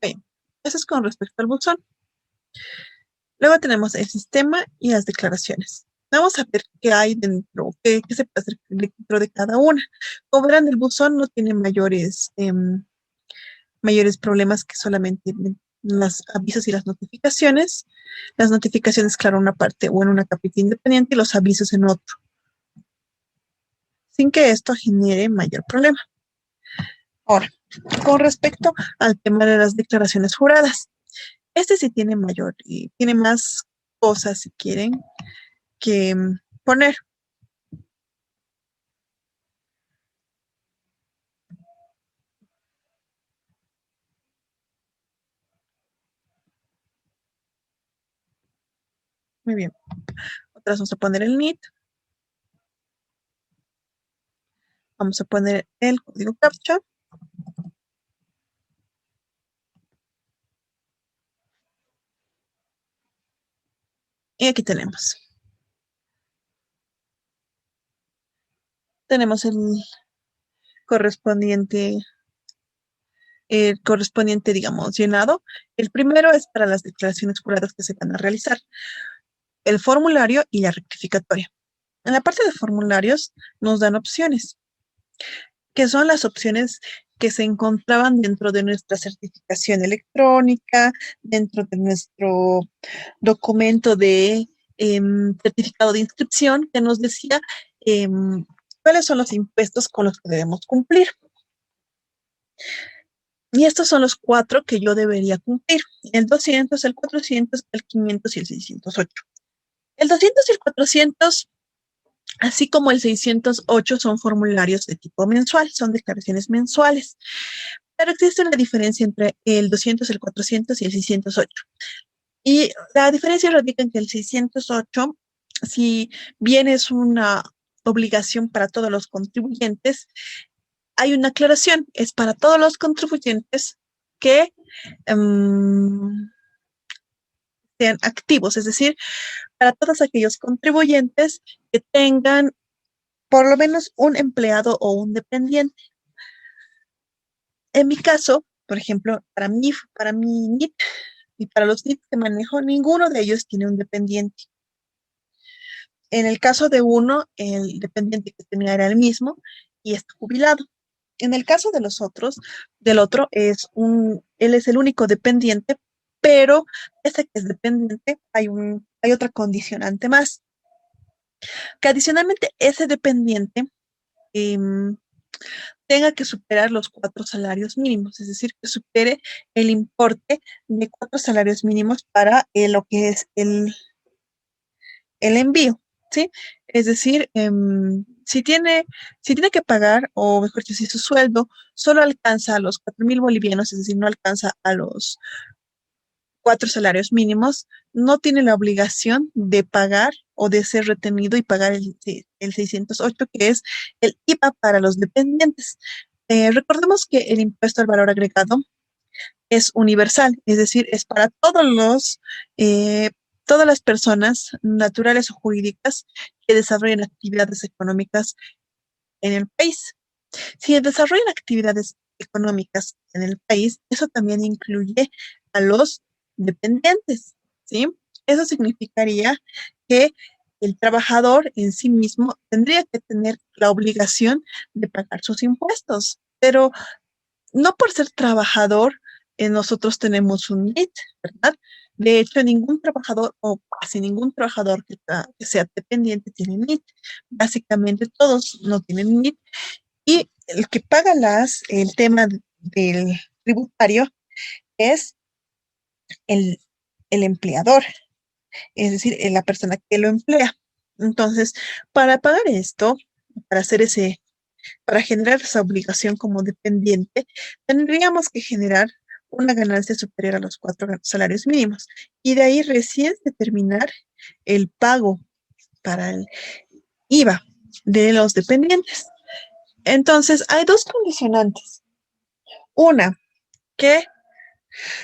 Bien, eso es con respecto al buzón. Luego tenemos el sistema y las declaraciones. Vamos a ver qué hay dentro, qué se puede hacer dentro de cada una. Como verán, el buzón no tiene mayores problemas que solamente los avisos y las notificaciones. Las notificaciones, claro, en una parte o en una capita independiente y los avisos en otro, sin que esto genere mayor problema. Ahora, con respecto al tema de las declaraciones juradas, este sí tiene y tiene más cosas, si quieren, que poner. Muy bien. Otras vamos a poner el NIT. Vamos a poner el código CAPTCHA. Y aquí tenemos. Tenemos correspondiente, el correspondiente, digamos, llenado. El primero es para las declaraciones juradas que se van a realizar. El formulario y la rectificatoria. En la parte de formularios nos dan opciones, que son las opciones que se encontraban dentro de nuestra certificación electrónica, dentro de nuestro documento de certificado de inscripción, que nos decía cuáles son los impuestos con los que debemos cumplir. Y estos son los 4 que yo debería cumplir: el 200, el 400, el 500 y el 608. El 200 y el 400, así como el 608, son formularios de tipo mensual, son declaraciones mensuales. Pero existe una diferencia entre el 200, el 400 y el 608. Y la diferencia radica en que el 608, si bien es una obligación para todos los contribuyentes, hay una aclaración: es para todos los contribuyentes que sean activos, es decir, para todos aquellos contribuyentes que tengan por lo menos un empleado o un dependiente. En mi caso, por ejemplo, para mi NIT y para los NIT que manejo, ninguno de ellos tiene un dependiente. En el caso de uno, el dependiente que tenía era el mismo y está jubilado. En el caso de los otros, del otro él es el único dependiente, pero ese que es dependiente, hay otra condicionante más, que adicionalmente ese dependiente em, tenga que superar los 4 salarios mínimos, es decir, que supere el importe de 4 salarios mínimos para lo que es el envío, ¿sí? Es decir, si tiene que pagar, o mejor dicho, si su sueldo solo alcanza a los 4.000 bolivianos, es decir, no alcanza a los 4 salarios mínimos, no tiene la obligación de pagar o de ser retenido y pagar el 608, que es el IVA para los dependientes. Recordemos que el impuesto al valor agregado es universal, es decir, es para todas las personas naturales o jurídicas que desarrollen actividades económicas en el país. Si desarrollan actividades económicas en el país, eso también incluye a los dependientes, ¿sí? Eso significaría que el trabajador en sí mismo tendría que tener la obligación de pagar sus impuestos, pero no por ser trabajador, nosotros tenemos un NIT, ¿verdad? De hecho, ningún trabajador o casi ningún trabajador que sea dependiente tiene NIT. Básicamente todos no tienen NIT, y el que paga el tema del tributario es el, el empleador, es decir, la persona que lo emplea. Entonces, para pagar esto, para hacer para generar esa obligación como dependiente, tendríamos que generar una ganancia superior a los 4 salarios mínimos, y de ahí recién determinar el pago para el IVA de los dependientes. Entonces, hay dos condicionantes. Una, que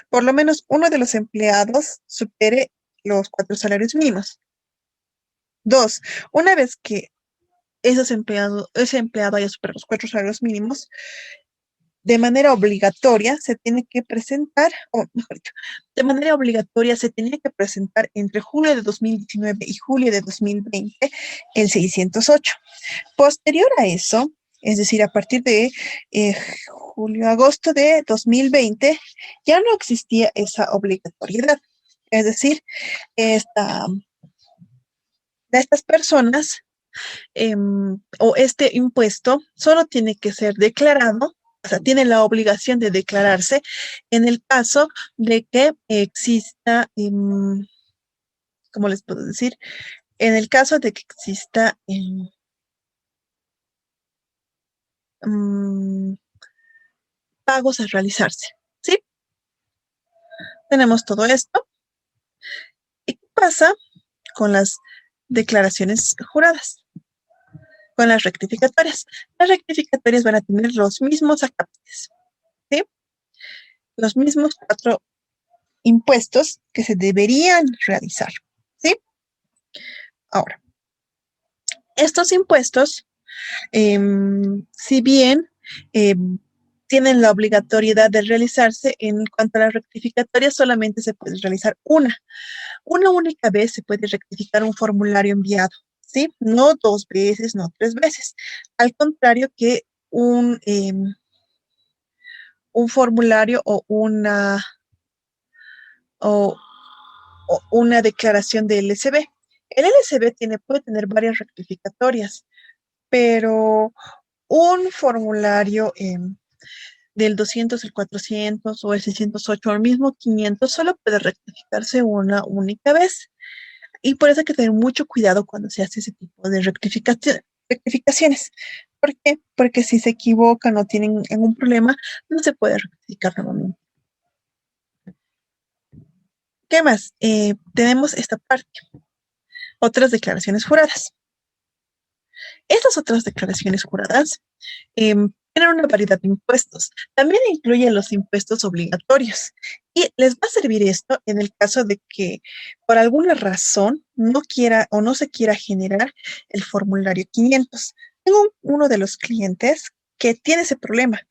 por lo menos uno de los empleados supere los 4 salarios mínimos. Dos, una vez que ese empleado haya superado los 4 salarios mínimos, de manera obligatoria se tiene que presentar, o mejor dicho, de manera obligatoria se tenía que presentar entre julio de 2019 y julio de 2020 el 608. Posterior a eso, es decir, a partir de julio-agosto de 2020, ya no existía esa obligatoriedad. Es decir, esta, estas personas o este impuesto solo tiene que ser declarado, o sea, tiene la obligación de declararse en el caso de que exista, ¿cómo les puedo decir? En el caso de que exista mm, pagos a realizarse, ¿sí? Tenemos todo esto. ¿Y qué pasa con las declaraciones juradas, con las rectificatorias. Las rectificatorias van a tener los mismos acates, ¿sí? Los mismos 4 impuestos que se deberían realizar, ¿sí? Ahora, estos impuestos, si bien tienen la obligatoriedad de realizarse, en cuanto a las rectificatorias, solamente se puede realizar una. Una única vez se puede rectificar un formulario enviado, ¿sí? No 2 veces, no 3 veces. Al contrario que un formulario o, o una declaración de LCB. El LCB puede tener varias rectificatorias, pero un formulario del 200, el 400 o el 608 o el mismo 500 solo puede rectificarse una única vez. Y por eso hay que tener mucho cuidado cuando se hace ese tipo de rectificaciones. ¿Por qué? Porque si se equivocan o tienen algún problema, no se puede rectificar nuevamente. ¿Qué más? Tenemos esta parte, otras declaraciones juradas. Estas otras declaraciones juradas tienen una variedad de impuestos. También incluyen los impuestos obligatorios. Y les va a servir esto en el caso de que por alguna razón no quiera o no se quiera generar el formulario 500. Tengo uno de los clientes que tiene ese problema,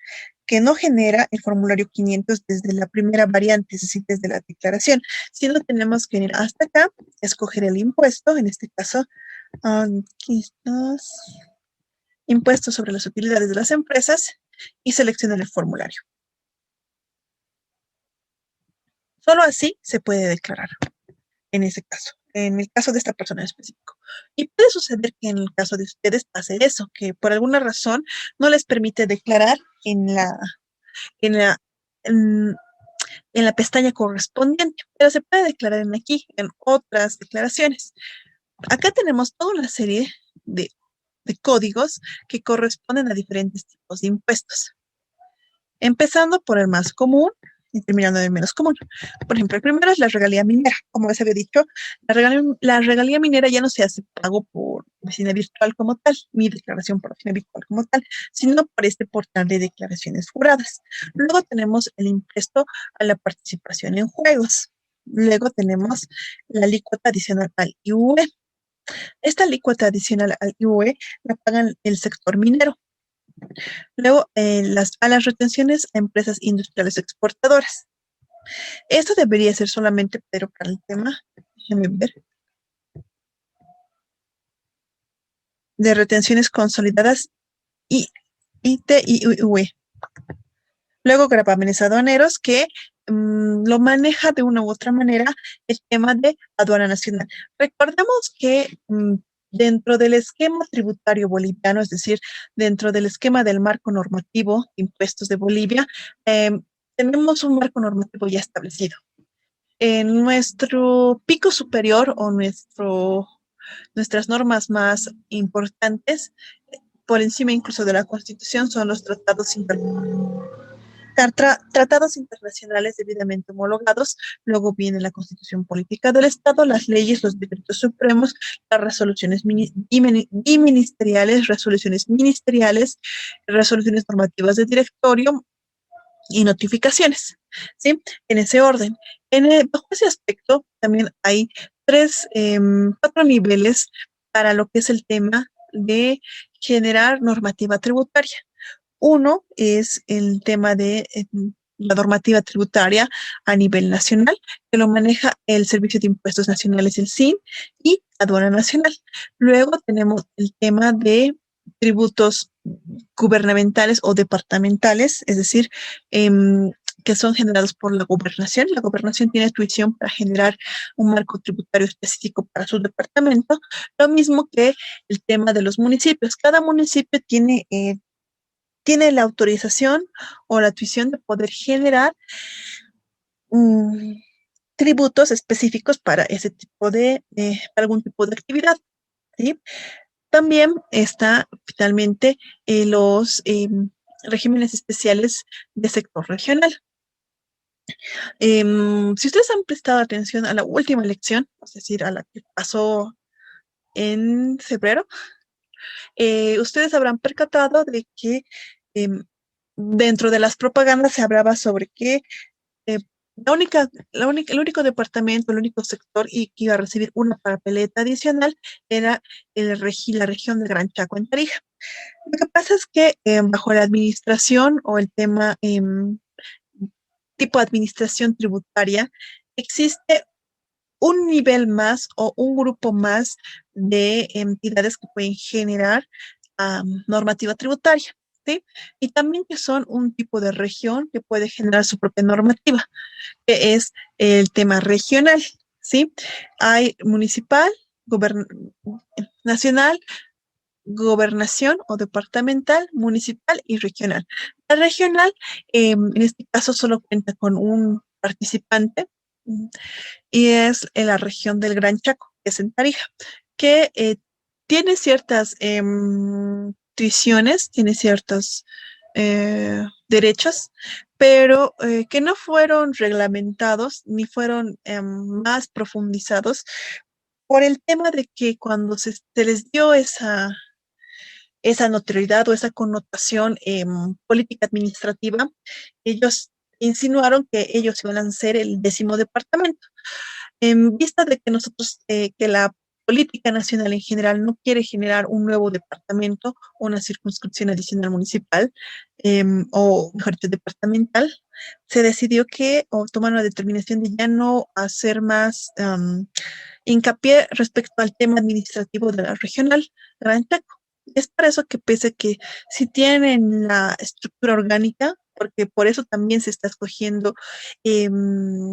que no genera el formulario 500 desde la primera variante, es decir, desde la declaración, sino tenemos que ir hasta acá, escoger el impuesto, en este caso, aquí estás, impuestos sobre las utilidades de las empresas, y seleccionar el formulario. Solo así se puede declarar en ese caso, en el caso de esta persona en específico. Y puede suceder que en el caso de ustedes pase eso, que por alguna razón no les permite declarar en la, en, en la pestaña correspondiente, pero se puede declarar en aquí, en otras declaraciones. Acá tenemos toda una serie de códigos que corresponden a diferentes tipos de impuestos, empezando por el más común y terminando en el menos común. Por ejemplo, el primero es la regalía minera. Como les había dicho, la regalía minera ya no se hace pago por oficina virtual como tal, mi declaración por oficina virtual como tal, sino por este portal de declaraciones juradas. Luego tenemos el impuesto a la participación en juegos. Luego tenemos la alícuota adicional al IUE. Esta alícuota adicional al IUE la pagan el sector minero. Luego, a las retenciones a empresas industriales exportadoras. Esto debería ser solamente, pero para el tema, déjenme ver, de retenciones consolidadas y ITIUE. Luego, gravámenes aduaneros, que lo maneja de una u otra manera el tema de aduana nacional. Recordemos que dentro del esquema tributario boliviano, es decir, dentro del esquema del marco normativo de impuestos de Bolivia, tenemos un marco normativo ya establecido. En nuestro pico superior o nuestras normas más importantes, por encima incluso de la Constitución, son los tratados internacionales debidamente homologados. Luego viene la Constitución Política del Estado, las leyes, los decretos supremos, las resoluciones biministeriales, resoluciones ministeriales, resoluciones normativas de directorio y notificaciones, ¿sí? En ese orden. Bajo ese aspecto, también hay 4 niveles para lo que es el tema de generar normativa tributaria. Uno es el tema de la normativa tributaria a nivel nacional, que lo maneja el Servicio de Impuestos Nacionales, el SIN, y Aduana Nacional. Luego tenemos el tema de tributos gubernamentales o departamentales, es decir, que son generados por la gobernación. La gobernación tiene tuición para generar un marco tributario específico para su departamento, lo mismo que el tema de los municipios. Cada municipio tiene la autorización o la tuición de poder generar tributos específicos para ese tipo para algún tipo de actividad, ¿sí? También está finalmente los regímenes especiales de sector regional. Si ustedes han prestado atención a la última elección, es decir, a la que pasó en febrero, ustedes habrán percatado de que em, dentro de las propagandas se hablaba sobre que eh, el único departamento, el único sector y que iba a recibir una papeleta adicional era la región de Gran Chaco en Tarija. Lo que pasa es que bajo la administración o el tema tipo de administración tributaria, existe un nivel más o un grupo más de entidades que pueden generar normativa tributaria, ¿sí? Y también que son un tipo de región que puede generar su propia normativa, que es el tema regional, ¿sí? Hay municipal, gobern nacional, gobernación o departamental, municipal y regional. La regional, en este caso, solo cuenta con un participante y es en la región del Gran Chaco, que es en Tarija, que tiene ciertas tuiciones, tiene ciertos derechos, pero que no fueron reglamentados ni fueron más profundizados por el tema de que cuando se les dio esa notoriedad o esa connotación política administrativa, ellos insinuaron que ellos iban a ser el 10º departamento. En vista de que nosotros, que la política nacional en general no quiere generar un nuevo departamento o una circunscripción adicional municipal, o mejor dicho, departamental, se decidió que, o tomaron la determinación de ya no hacer más hincapié respecto al tema administrativo de la regional Gran Chaco. Es por eso que pese a que si tienen la estructura orgánica, porque por eso también se está escogiendo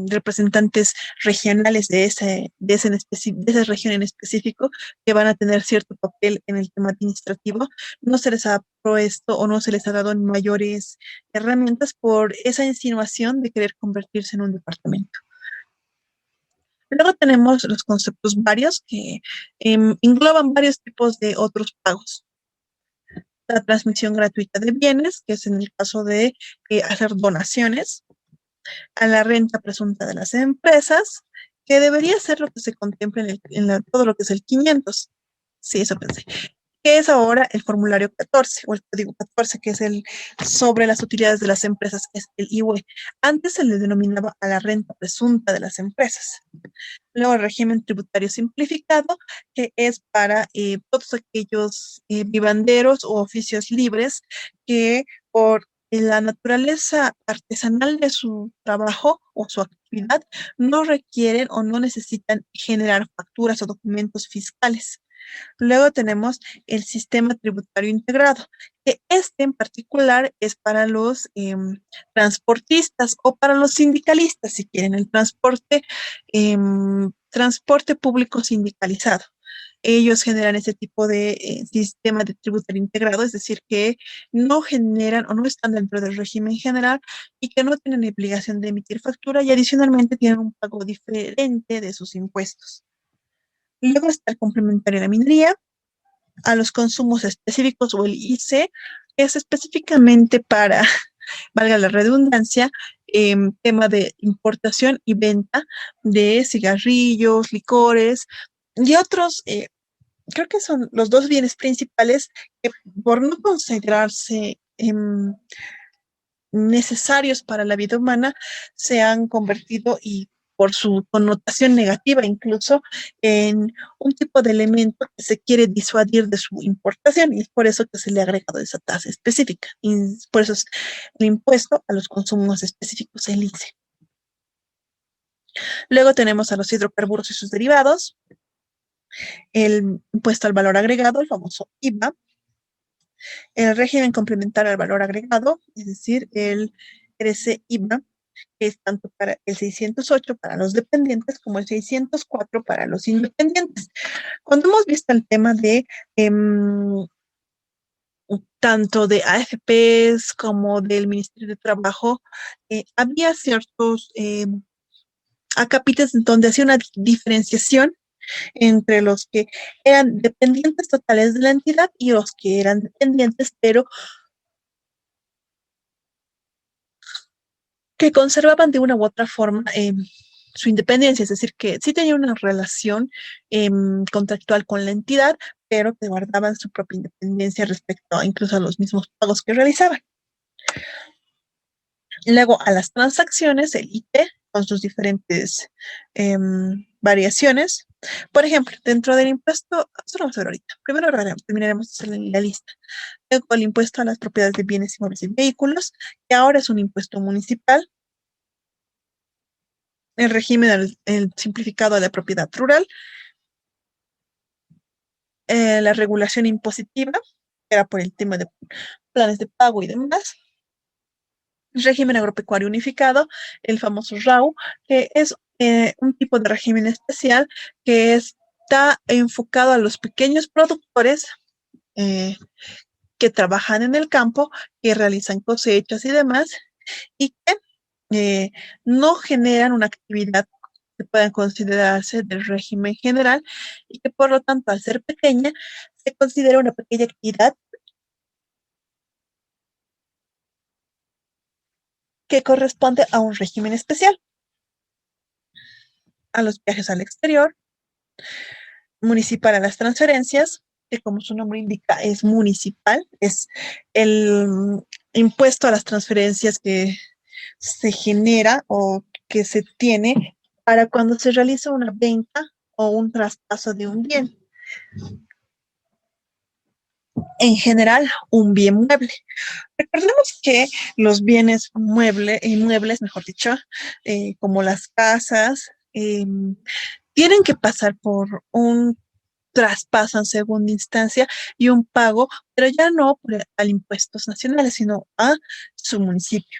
representantes regionales de esa región en específico, que van a tener cierto papel en el tema administrativo, no se les ha propuesto o no se les ha dado mayores herramientas por esa insinuación de querer convertirse en un departamento. Luego tenemos los conceptos varios que engloban varios tipos de otros pagos. La transmisión gratuita de bienes, que es en el caso de hacer donaciones, a la renta presunta de las empresas, que debería ser lo que se contempla todo lo que es el 500. Sí, eso pensé. Que es ahora el formulario 14 o el código 14, que es el sobre las utilidades de las empresas, es el IUE. Antes se le denominaba a la renta presunta de las empresas. Luego el régimen tributario simplificado, que es para todos aquellos vivanderos o oficios libres que por la naturaleza artesanal de su trabajo o su actividad no requieren o no necesitan generar facturas o documentos fiscales. Luego tenemos el sistema tributario integrado, que este en particular es para los transportistas o para los sindicalistas, si quieren, el transporte público sindicalizado. Ellos generan ese tipo de sistema de tributario integrado, es decir, que no generan o no están dentro del régimen general y que no tienen obligación de emitir factura y adicionalmente tienen un pago diferente de sus impuestos. Luego está el complementario de la minería, a los consumos específicos o el IC, es específicamente para, valga la redundancia, tema de importación y venta de cigarrillos, licores y otros, creo que son los dos bienes principales que por no considerarse necesarios para la vida humana se han convertido y por su connotación negativa incluso en un tipo de elemento que se quiere disuadir de su importación y es por eso que se le ha agregado esa tasa específica y por eso es el impuesto a los consumos específicos, el ICE. Luego tenemos a los hidrocarburos y sus derivados, el impuesto al valor agregado, el famoso IVA, el régimen complementario al valor agregado, es decir, el IVA, que es tanto para el 608 para los dependientes como el 604 para los independientes. Cuando hemos visto el tema de tanto de AFPs como del Ministerio de Trabajo, había ciertos acapites donde hacía una diferenciación entre los que eran dependientes totales de la entidad y los que eran dependientes, pero que conservaban de una u otra forma su independencia, es decir, que sí tenían una relación contractual con la entidad, pero que guardaban su propia independencia respecto a incluso a los mismos pagos que realizaban. Luego, a las transacciones, el IT, con sus diferentes variaciones. Por ejemplo, dentro del impuesto, eso lo vamos a ver ahorita. Primero terminaremos la lista. Luego, el impuesto a las propiedades de bienes inmuebles y vehículos, que ahora es un impuesto municipal. El régimen el simplificado de la propiedad rural, la regulación impositiva, que era por el tema de planes de pago y demás, el régimen agropecuario unificado, el famoso RAU, que es un tipo de régimen especial que está enfocado a los pequeños productores eh, que trabajan en el campo, que realizan cosechas y demás, y que eh, no generan una actividad que pueda considerarse del régimen general y que por lo tanto al ser pequeña se considera una pequeña actividad que corresponde a un régimen especial, a los viajes al exterior, municipal a las transferencias, que como su nombre indica es municipal, es el impuesto a las transferencias que se genera o que se tiene para cuando se realiza una venta o un traspaso de un bien. En general, un bien mueble. Recordemos que los bienes inmuebles, mejor dicho, como las casas, tienen que pasar por un traspaso en segunda instancia y un pago, pero ya no al impuestos nacionales, sino a su municipio.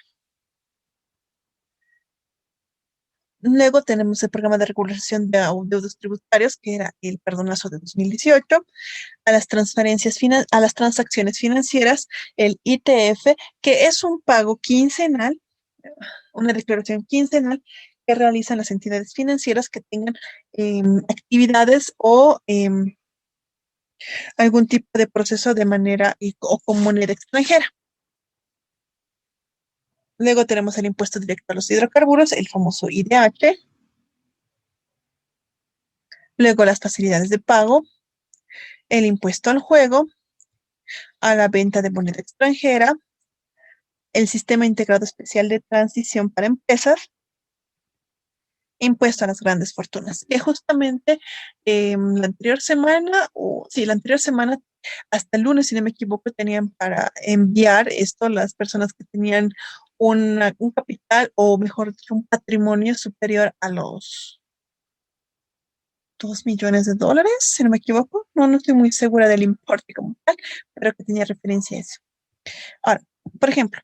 Luego tenemos el programa de regulación de deudos tributarios, que era el perdonazo de 2018, a las a las transacciones financieras, el ITF, que es un pago quincenal, una declaración quincenal que realizan las entidades financieras que tengan actividades o algún tipo de proceso de manera o con moneda extranjera. Luego tenemos el impuesto directo a los hidrocarburos, el famoso IDH. Luego las facilidades de pago, el impuesto al juego, a la venta de moneda extranjera, el sistema integrado especial de transición para empresas, impuesto a las grandes fortunas. Que justamente la anterior semana, la anterior semana, hasta el lunes, si no me equivoco, tenían para enviar esto las personas que tenían un capital o, mejor dicho, un patrimonio superior a los 2 millones de dólares, si no me equivoco. No estoy muy segura del importe como tal, pero que tenía referencia a eso. Ahora, por ejemplo,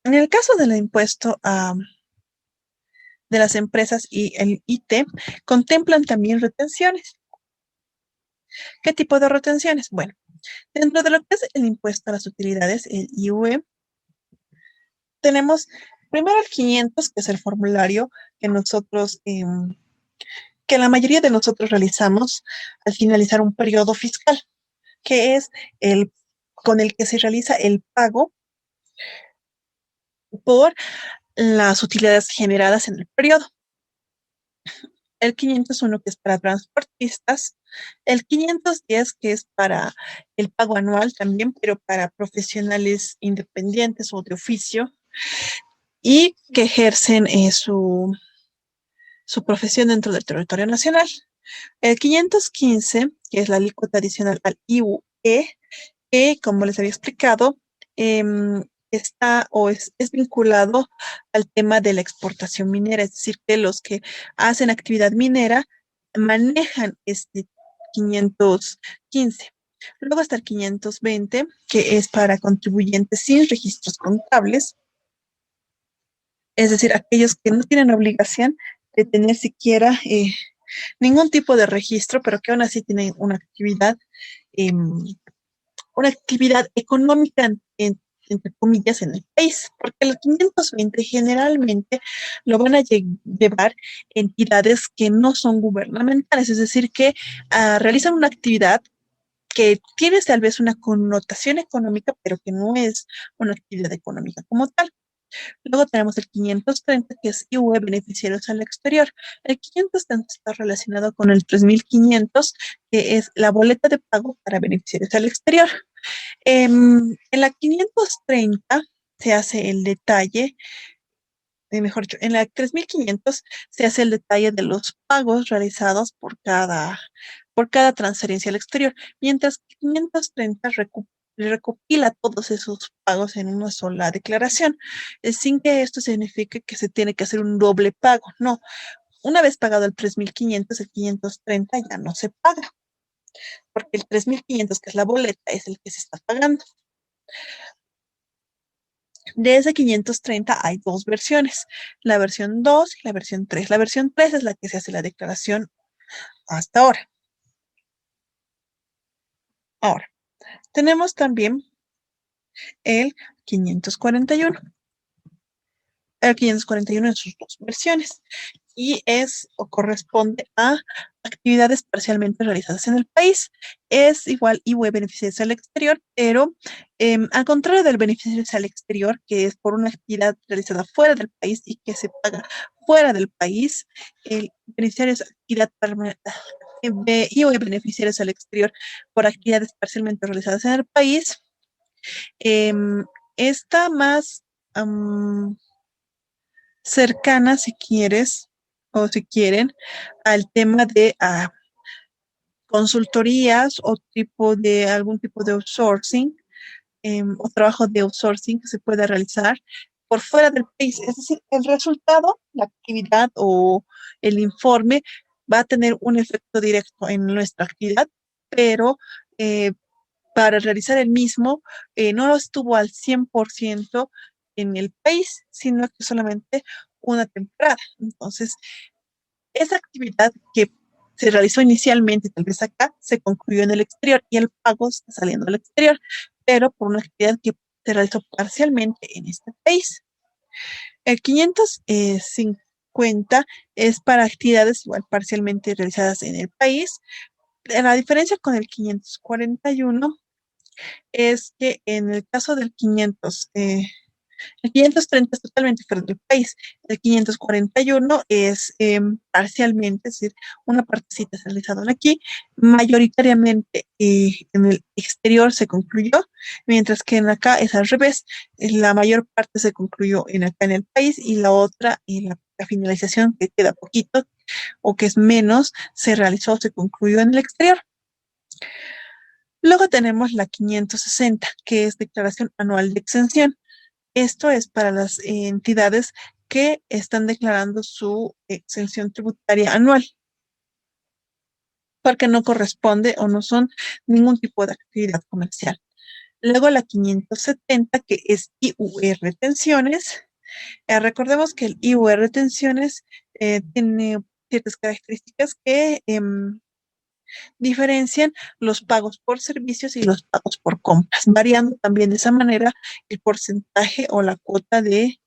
en el caso del impuesto de las empresas y el IT, contemplan también retenciones. ¿Qué tipo de retenciones? Bueno, dentro de lo que es el impuesto a las utilidades, el IUE, tenemos primero el 500, que es el formulario que que la mayoría de nosotros realizamos al finalizar un periodo fiscal, que es con el que se realiza el pago por las utilidades generadas en el periodo. El 501 que es para transportistas, el 510 que es para el pago anual también, pero para profesionales independientes o de oficio y que ejercen su profesión dentro del territorio nacional. El 515, que es la alícuota adicional al IUE, que como les había explicado, está o es vinculado al tema de la exportación minera, es decir, que los que hacen actividad minera manejan este 515. Luego está el 520, que es para contribuyentes sin registros contables, es decir, aquellos que no tienen obligación de tener siquiera ningún tipo de registro, pero que aún así tienen una actividad económica entre comillas, en el país, porque el 520 generalmente lo van a llevar entidades que no son gubernamentales, es decir, que realizan una actividad que tiene tal vez una connotación económica, pero que no es una actividad económica como tal. Luego tenemos el 530, que es IUE beneficiarios al exterior. El 530 está relacionado con el 3500, que es la boleta de pago para beneficiarios al exterior. En la 530 se hace el detalle, mejor dicho, en la 3500 se hace el detalle de los pagos realizados por cada transferencia al exterior, mientras que 530 recopila todos esos pagos en una sola declaración, sin que esto signifique que se tiene que hacer un doble pago. No, una vez pagado el 3500, el 530 ya no se paga, porque el 3500, que es la boleta, es el que se está pagando. De ese 530 hay dos versiones, la versión 2 y la versión 3. La versión 3 es la que se hace la declaración hasta ahora. Ahora, tenemos también el 541. El 541 en sus dos versiones y es o corresponde a actividades parcialmente realizadas en el país. Es igual IVE beneficios al exterior, pero al contrario del beneficio al exterior, que es por una actividad realizada fuera del país y que se paga fuera del país, el beneficiario es actividad de IVE beneficiarios al exterior por actividades parcialmente realizadas en el país. Está más cercana, si quieres, o si quieren, al tema de consultorías o algún tipo de outsourcing, o trabajo de outsourcing que se pueda realizar por fuera del país. Es decir, el resultado, la actividad o el informe va a tener un efecto directo en nuestra actividad, pero eh, para realizar el mismo no estuvo al 100% en el país, sino que solamente una temporada. Entonces, esa actividad que se realizó inicialmente, tal vez acá, se concluyó en el exterior y el pago está saliendo al exterior, pero por una actividad que se realizó parcialmente en este país. El 550 es para actividades igual parcialmente realizadas en el país. La diferencia con el 541 es que en el caso del 500, el 530 es totalmente fuera del país. El 541 es parcialmente, es decir, una partecita se ha realizado aquí, mayoritariamente en el exterior se concluyó, mientras que en acá es al revés. La mayor parte se concluyó acá en el país y la otra, y la finalización que queda poquito o que es menos, se realizó, se concluyó en el exterior. Luego tenemos la 560, que es declaración anual de exención. Esto es para las entidades que están declarando su exención tributaria anual, porque no corresponde o no son ningún tipo de actividad comercial. Luego la 570, que es IUR retenciones. Recordemos que el IUR retenciones tiene ciertas características que diferencian los pagos por servicios y los pagos por compras, variando también de esa manera el porcentaje o la cuota de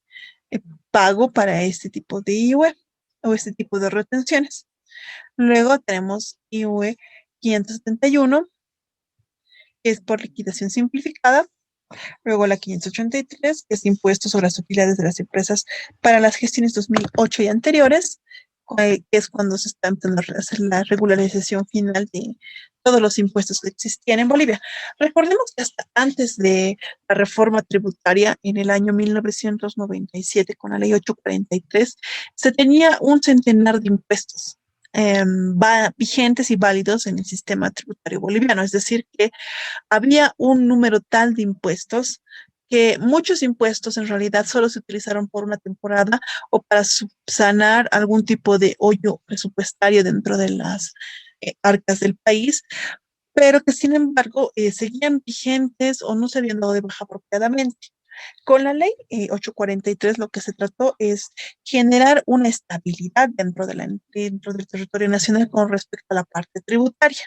eh, pago para este tipo de IUE o este tipo de retenciones. Luego tenemos IUE 571, que es por liquidación simplificada. Luego la 583, que es impuesto sobre las utilidades de las empresas para las gestiones 2008 y anteriores, que es cuando se está empezando a hacer la regularización final de todos los impuestos que existían en Bolivia. Recordemos que hasta antes de la reforma tributaria, en el año 1997, con la ley 843, se tenía un centenar de impuestos vigentes y válidos en el sistema tributario boliviano. Es decir, que había un número tal de impuestos que muchos impuestos en realidad solo se utilizaron por una temporada o para subsanar algún tipo de hoyo presupuestario dentro de las arcas del país, pero que sin embargo seguían vigentes o no se habían dado de baja apropiadamente. Con la ley 843 lo que se trató es generar una estabilidad dentro del territorio nacional con respecto a la parte tributaria.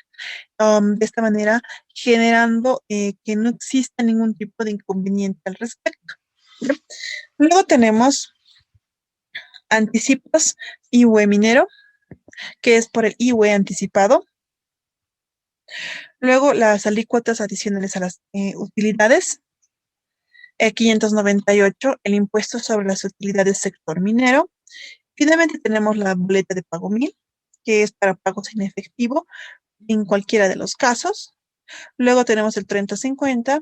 De esta manera, generando que no exista ningún tipo de inconveniente al respecto. ¿Ya? Luego tenemos anticipos IUE minero, que es por el IUE anticipado. Luego las alícuotas adicionales a las utilidades, 598, el impuesto sobre las utilidades del sector minero. Finalmente tenemos la boleta de pago 1000, que es para pagos en efectivo en cualquiera de los casos. Luego tenemos el 3050,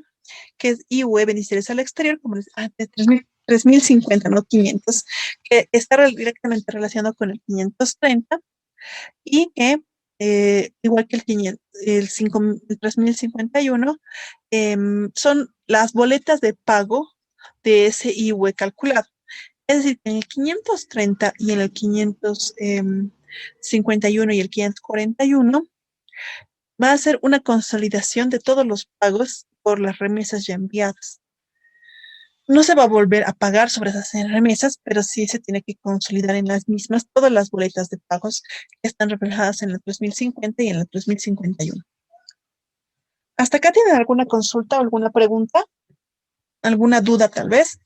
que es IUE, beneficiarios al exterior, como de 3050, no 500, que está directamente relacionado con el 530 y que, igual que el 500, el 3051, son las boletas de pago de ese IUE calculado. Es decir, en el 530 y en el 551 y el 541 va a ser una consolidación de todos los pagos por las remesas ya enviadas. No se va a volver a pagar sobre esas remesas, pero sí se tiene que consolidar en las mismas todas las boletas de pagos que están reflejadas en el 3050 y en el 3051. ¿Hasta acá tienen alguna consulta o alguna pregunta? ¿Alguna duda tal vez?